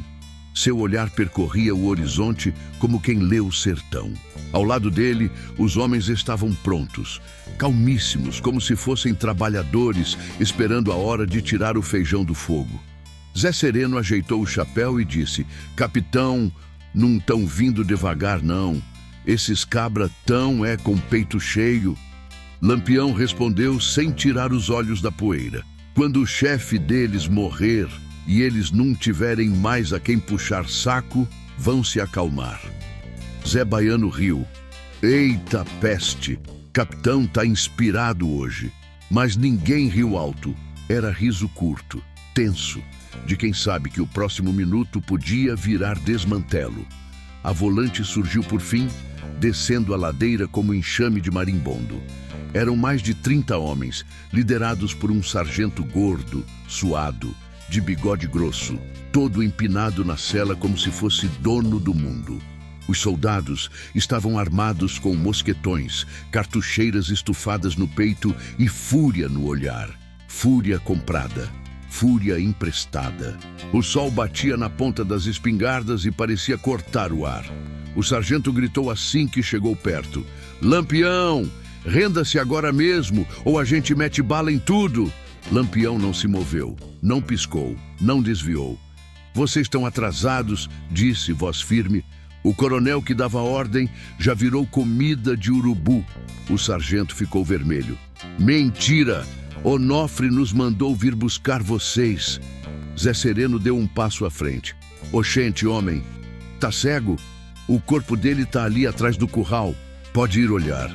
Seu olhar percorria o horizonte como quem lê o sertão. Ao lado dele, os homens estavam prontos, calmíssimos, como se fossem trabalhadores esperando a hora de tirar o feijão do fogo. Zé Sereno ajeitou o chapéu e disse: Capitão, não tão vindo devagar, não. Esses cabra tão com peito cheio. Lampião respondeu sem tirar os olhos da poeira. Quando o chefe deles morrer e eles não tiverem mais a quem puxar saco, vão se acalmar. Zé Baiano riu. Eita peste, capitão tá inspirado hoje. Mas ninguém riu alto. Era riso curto, tenso, de quem sabe que o próximo minuto podia virar desmantelo. A volante surgiu por fim, descendo a ladeira como enxame de marimbondo. Eram mais de 30 homens, liderados por um sargento gordo, suado, de bigode grosso, todo empinado na sela como se fosse dono do mundo. Os soldados estavam armados com mosquetões, cartucheiras estufadas no peito e fúria no olhar. Fúria comprada, fúria emprestada. O sol batia na ponta das espingardas e parecia cortar o ar. O sargento gritou assim que chegou perto: Lampião, renda-se agora mesmo, ou a gente mete bala em tudo. Lampião não se moveu, não piscou, não desviou. Vocês estão atrasados, disse, voz firme. O coronel que dava ordem já virou comida de urubu. O sargento ficou vermelho. Mentira! Onofre nos mandou vir buscar vocês. Zé Sereno deu um passo à frente. Oxente, homem, tá cego? O corpo dele tá ali atrás do curral. Pode ir olhar.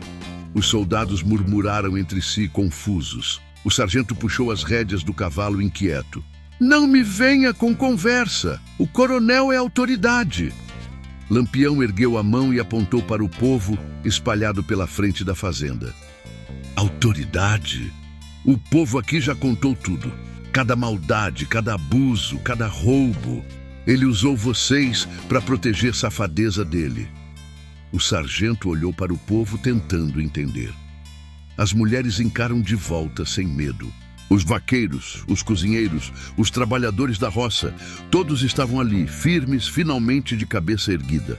Os soldados murmuraram entre si, confusos. O sargento puxou as rédeas do cavalo inquieto. Não me venha com conversa. O coronel é autoridade. Lampião ergueu a mão e apontou para o povo espalhado pela frente da fazenda. Autoridade? O povo aqui já contou tudo. Cada maldade, cada abuso, cada roubo. Ele usou vocês para proteger a safadeza dele. O sargento olhou para o povo tentando entender. As mulheres encaram de volta sem medo. Os vaqueiros, os cozinheiros, os trabalhadores da roça, todos estavam ali, firmes, finalmente de cabeça erguida.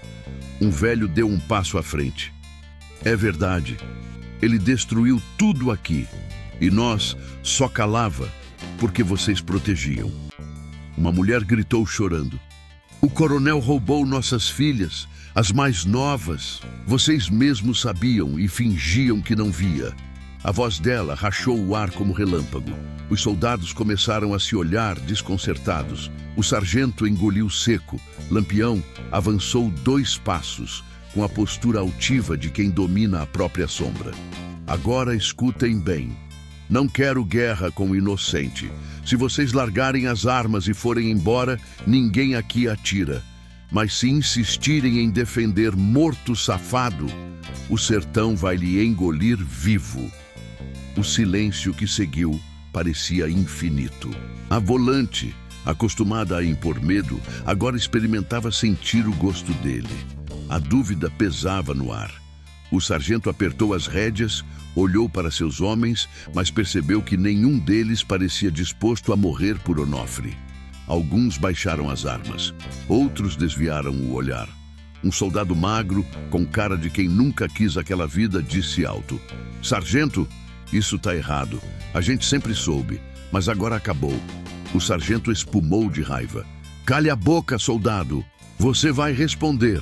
Um velho deu um passo à frente. É verdade, ele destruiu tudo aqui. E nós só calava, porque vocês protegiam. Uma mulher gritou chorando. O coronel roubou nossas filhas, as mais novas. Vocês mesmos sabiam e fingiam que não via. A voz dela rachou o ar como relâmpago. Os soldados começaram a se olhar desconcertados. O sargento engoliu seco. Lampião avançou 2 passos, com a postura altiva de quem domina a própria sombra. Agora escutem bem. Não quero guerra com o inocente. Se vocês largarem as armas e forem embora, ninguém aqui atira. Mas se insistirem em defender morto safado, o sertão vai lhe engolir vivo. O silêncio que seguiu parecia infinito. A volante, acostumada a impor medo, agora experimentava sentir o gosto dele. A dúvida pesava no ar. O sargento apertou as rédeas, olhou para seus homens, mas percebeu que nenhum deles parecia disposto a morrer por Onofre. Alguns baixaram as armas, outros desviaram o olhar. Um soldado magro, com cara de quem nunca quis aquela vida, disse alto: "Sargento, isso tá errado. A gente sempre soube, mas agora acabou." O sargento espumou de raiva. "Cale a boca, soldado! Você vai responder."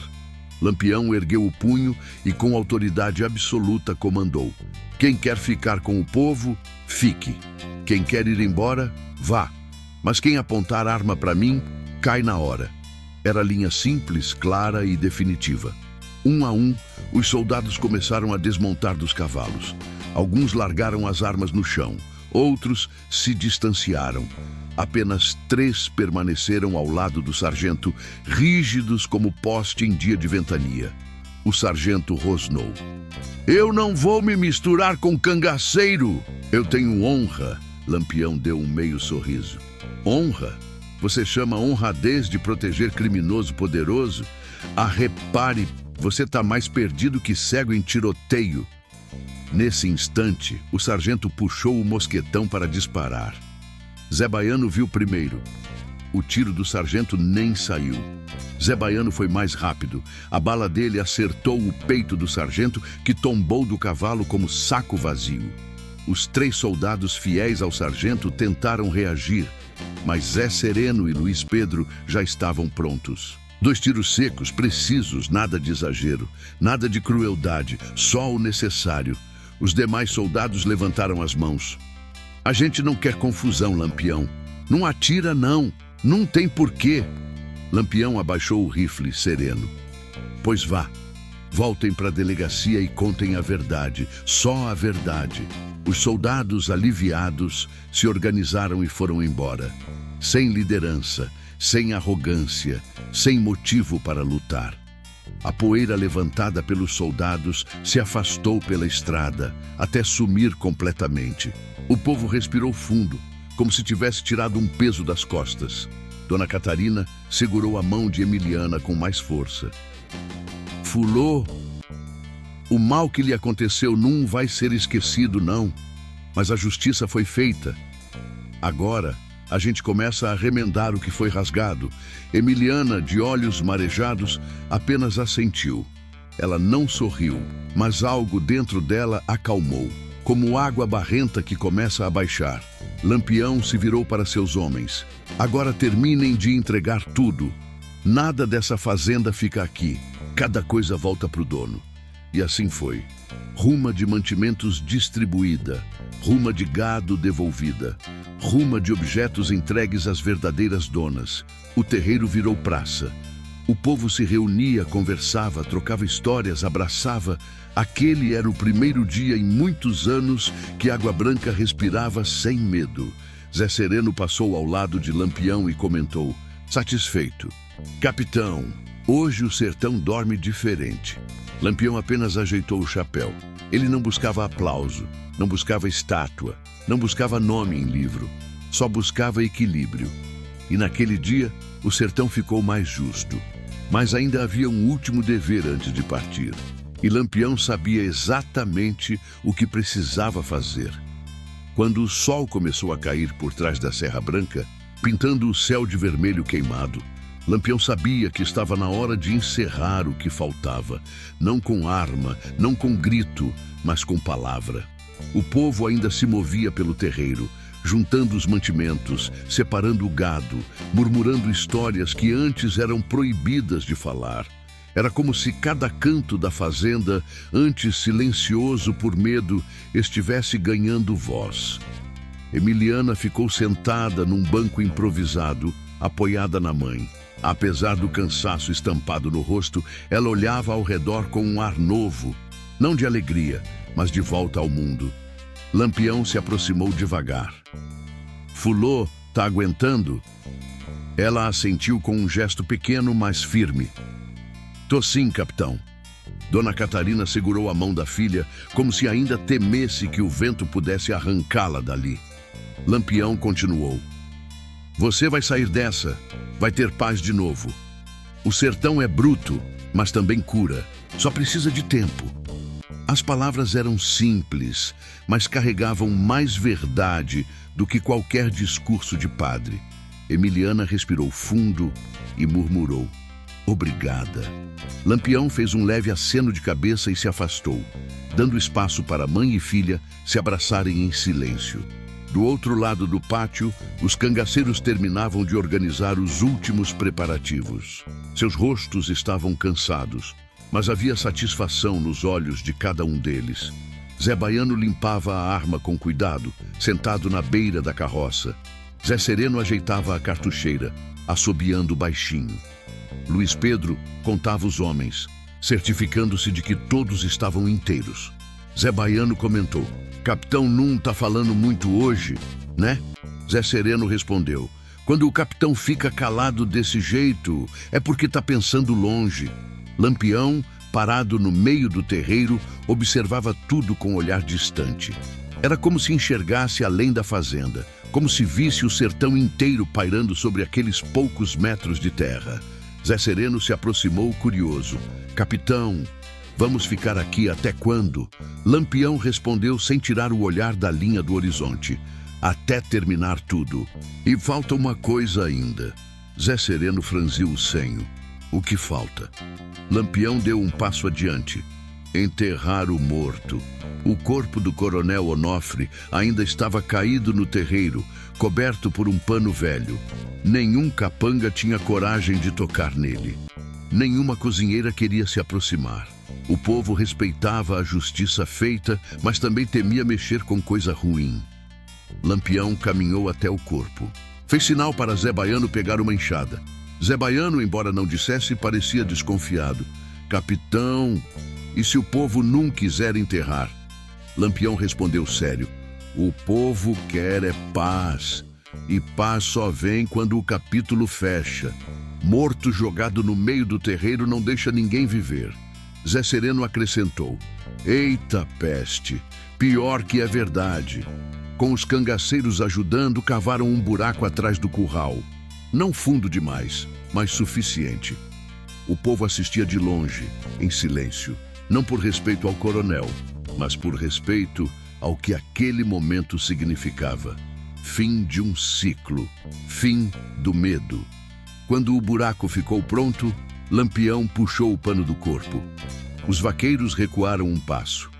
Lampião ergueu o punho e com autoridade absoluta comandou: "Quem quer ficar com o povo, fique. Quem quer ir embora, vá. Mas quem apontar arma para mim, cai na hora." Era linha simples, clara e definitiva. Um a um, os soldados começaram a desmontar dos cavalos. Alguns largaram as armas no chão, outros se distanciaram. Apenas 3 permaneceram ao lado do sargento, rígidos como poste em dia de ventania. O sargento rosnou: "Eu não vou me misturar com cangaceiro. Eu tenho honra." Lampião deu um meio sorriso. "Honra? Você chama honradez de proteger criminoso poderoso? Ah, repare, você tá mais perdido que cego em tiroteio." Nesse instante, o sargento puxou o mosquetão para disparar. Zé Baiano viu primeiro. O tiro do sargento nem saiu. Zé Baiano foi mais rápido. A bala dele acertou o peito do sargento, que tombou do cavalo como saco vazio. Os 3 soldados fiéis ao sargento tentaram reagir, mas Zé Sereno e Luiz Pedro já estavam prontos. 2 tiros secos, precisos, nada de exagero, nada de crueldade, só o necessário. Os demais soldados levantaram as mãos. "A gente não quer confusão, Lampião. Não atira, não. Não tem porquê." Lampião abaixou o rifle, sereno. "Pois vá. Voltem para a delegacia e contem a verdade, só a verdade." Os soldados, aliviados, se organizaram e foram embora. Sem liderança, sem arrogância, sem motivo para lutar. A poeira levantada pelos soldados se afastou pela estrada, até sumir completamente. O povo respirou fundo, como se tivesse tirado um peso das costas. Dona Catarina segurou a mão de Emiliana com mais força. "Fulô, o mal que lhe aconteceu não vai ser esquecido, não. Mas a justiça foi feita. Agora, a gente começa a remendar o que foi rasgado." Emiliana, de olhos marejados, apenas assentiu. Ela não sorriu, mas algo dentro dela acalmou, como água barrenta que começa a baixar. Lampião se virou para seus homens. "Agora terminem de entregar tudo. Nada dessa fazenda fica aqui. Cada coisa volta para o dono." E assim foi. Ruma de mantimentos distribuída, ruma de gado devolvida, ruma de objetos entregues às verdadeiras donas. O terreiro virou praça. O povo se reunia, conversava, trocava histórias, abraçava. Aquele era o primeiro dia em muitos anos que Água Branca respirava sem medo. Zé Sereno passou ao lado de Lampião e comentou, satisfeito: "Capitão, hoje o sertão dorme diferente." Lampião apenas ajeitou o chapéu. Ele não buscava aplauso, não buscava estátua, não buscava nome em livro. Só buscava equilíbrio. E naquele dia, o sertão ficou mais justo. Mas ainda havia um último dever antes de partir. E Lampião sabia exatamente o que precisava fazer. Quando o sol começou a cair por trás da Serra Branca, pintando o céu de vermelho queimado, Lampião sabia que estava na hora de encerrar o que faltava, não com arma, não com grito, mas com palavra. O povo ainda se movia pelo terreiro, juntando os mantimentos, separando o gado, murmurando histórias que antes eram proibidas de falar. Era como se cada canto da fazenda, antes silencioso por medo, estivesse ganhando voz. Emiliana ficou sentada num banco improvisado, apoiada na mãe. Apesar do cansaço estampado no rosto, ela olhava ao redor com um ar novo, não de alegria, mas de volta ao mundo. Lampião se aproximou devagar. Fulô, tá aguentando? Ela assentiu com um gesto pequeno, mas firme. Tô sim, capitão. Dona Catarina segurou a mão da filha, como se ainda temesse que o vento pudesse arrancá-la dali. Lampião continuou. Você vai sair dessa, vai ter paz de novo. O sertão é bruto, mas também cura. Só precisa de tempo. As palavras eram simples, mas carregavam mais verdade do que qualquer discurso de padre. Emiliana respirou fundo e murmurou. Obrigada. Lampião fez um leve aceno de cabeça e se afastou, dando espaço para mãe e filha se abraçarem em silêncio. Do outro lado do pátio, os cangaceiros terminavam de organizar os últimos preparativos. Seus rostos estavam cansados, mas havia satisfação nos olhos de cada um deles. Zé Baiano limpava a arma com cuidado, sentado na beira da carroça. Zé Sereno ajeitava a cartucheira, assobiando baixinho. Luiz Pedro contava os homens, certificando-se de que todos estavam inteiros. Zé Baiano comentou. Capitão não tá falando muito hoje, né? Zé Sereno respondeu. Quando o capitão fica calado desse jeito, é porque tá pensando longe. Lampião, parado no meio do terreiro, observava tudo com um olhar distante. Era como se enxergasse além da fazenda, como se visse o sertão inteiro pairando sobre aqueles poucos metros de terra. Zé Sereno se aproximou curioso. Capitão, vamos ficar aqui até quando? Lampião respondeu sem tirar o olhar da linha do horizonte. Até terminar tudo. E falta uma coisa ainda. Zé Sereno franziu o senho. O que falta? Lampião deu um passo adiante. Enterrar o morto. O corpo do coronel Onofre ainda estava caído no terreiro, coberto por um pano velho. Nenhum capanga tinha coragem de tocar nele. Nenhuma cozinheira queria se aproximar. O povo respeitava a justiça feita, mas também temia mexer com coisa ruim. Lampião caminhou até o corpo. Fez sinal para Zé Baiano pegar uma enxada. Zé Baiano, embora não dissesse, parecia desconfiado. Capitão, e se o povo não quiser enterrar? Lampião respondeu sério. O povo quer é paz. E paz só vem quando o capítulo fecha. Morto jogado no meio do terreiro não deixa ninguém viver. Zé Sereno acrescentou. Eita peste, pior que é verdade. Com os cangaceiros ajudando, cavaram um buraco atrás do curral. Não fundo demais, mas suficiente. O povo assistia de longe, em silêncio. Não por respeito ao coronel, mas por respeito ao que aquele momento significava. Fim de um ciclo. Fim do medo. Quando o buraco ficou pronto, Lampião puxou o pano do corpo. Os vaqueiros recuaram um passo.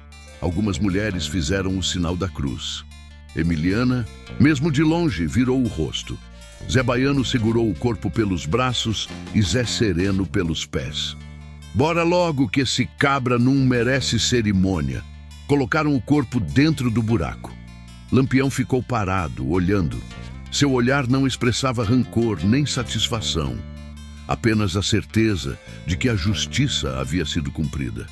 Algumas mulheres fizeram o sinal da cruz. Emiliana, mesmo de longe, virou o rosto. Zé Baiano segurou o corpo pelos braços e Zé Sereno pelos pés. Bora logo que esse cabra não merece cerimônia. Colocaram o corpo dentro do buraco. Lampião ficou parado, olhando. Seu olhar não expressava rancor nem satisfação. Apenas a certeza de que a justiça havia sido cumprida.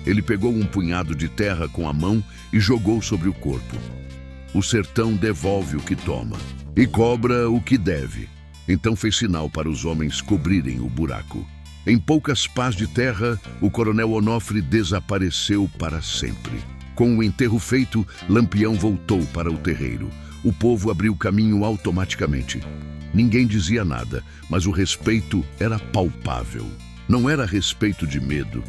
Ele pegou um punhado de terra com a mão e jogou sobre o corpo. O sertão devolve o que toma e cobra o que deve. Então fez sinal para os homens cobrirem o buraco. Em poucas pás de terra, o coronel Onofre desapareceu para sempre. Com o enterro feito, Lampião voltou para o terreiro. O povo abriu caminho automaticamente. Ninguém dizia nada, mas o respeito era palpável. Não era respeito de medo.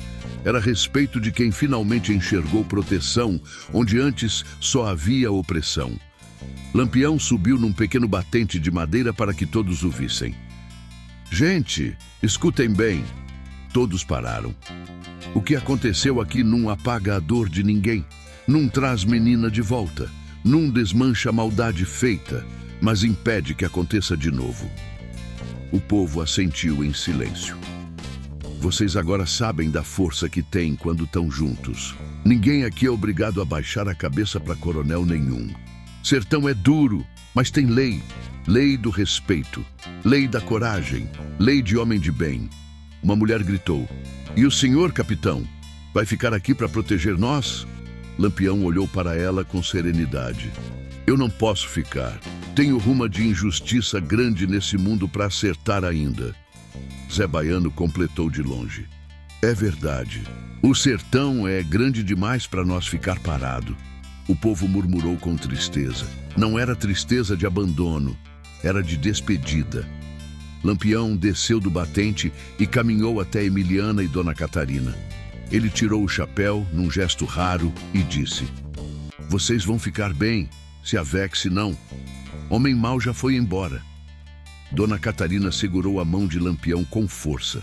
Era respeito de quem finalmente enxergou proteção, onde antes só havia opressão. Lampião subiu num pequeno batente de madeira para que todos o vissem. Gente, escutem bem. Todos pararam. O que aconteceu aqui não apaga a dor de ninguém. Não traz menina de volta. Num desmancha a maldade feita, mas impede que aconteça de novo. O povo assentiu em silêncio. Vocês agora sabem da força que têm quando estão juntos. Ninguém aqui é obrigado a baixar a cabeça para coronel nenhum. Sertão é duro, mas tem lei. Lei do respeito, lei da coragem, lei de homem de bem. Uma mulher gritou: "E o senhor, capitão, vai ficar aqui para proteger nós?" Lampião olhou para ela com serenidade. "Eu não posso ficar. Tenho ruma de injustiça grande nesse mundo para acertar ainda." Zé Baiano completou de longe: "É verdade. O sertão é grande demais para nós ficar parado." O povo murmurou com tristeza. Não era tristeza de abandono, era de despedida. Lampião desceu do batente e caminhou até Emiliana e Dona Catarina. Ele tirou o chapéu num gesto raro e disse: "Vocês vão ficar bem, se a Vexe não. Homem mau já foi embora." Dona Catarina segurou a mão de Lampião com força.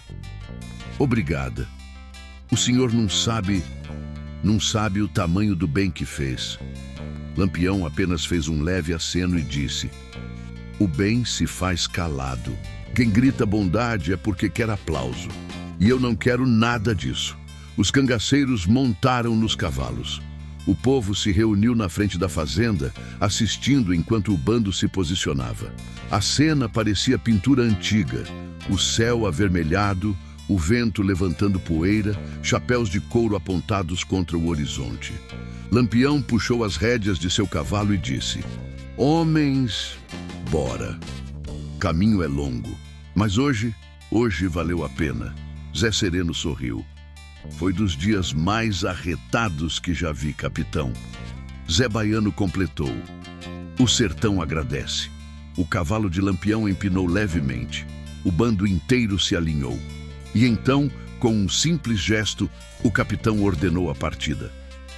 "Obrigada. O senhor não sabe o tamanho do bem que fez." Lampião apenas fez um leve aceno e disse: "O bem se faz calado. Quem grita bondade é porque quer aplauso. E eu não quero nada disso." Os cangaceiros montaram nos cavalos. O povo se reuniu na frente da fazenda, assistindo enquanto o bando se posicionava. A cena parecia pintura antiga. O céu avermelhado, o vento levantando poeira, chapéus de couro apontados contra o horizonte. Lampião puxou as rédeas de seu cavalo e disse: "Homens, bora. Caminho é longo, mas hoje valeu a pena." Zé Sereno sorriu. "Foi dos dias mais arretados que já vi, capitão." Zé Baiano completou: "O sertão agradece." O cavalo de Lampião empinou levemente. O bando inteiro se alinhou. E então, com um simples gesto, o capitão ordenou a partida.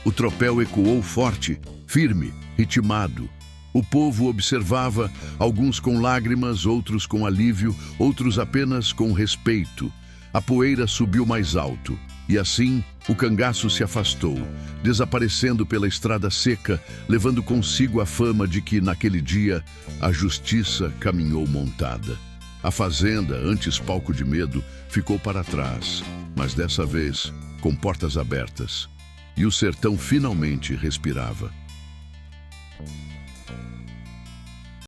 O tropel ecoou forte, firme, ritmado. O povo observava, alguns com lágrimas, outros com alívio, outros apenas com respeito. A poeira subiu mais alto, e assim o cangaço se afastou, desaparecendo pela estrada seca, levando consigo a fama de que, naquele dia, a justiça caminhou montada. A fazenda, antes palco de medo, ficou para trás, mas dessa vez com portas abertas. E o sertão finalmente respirava.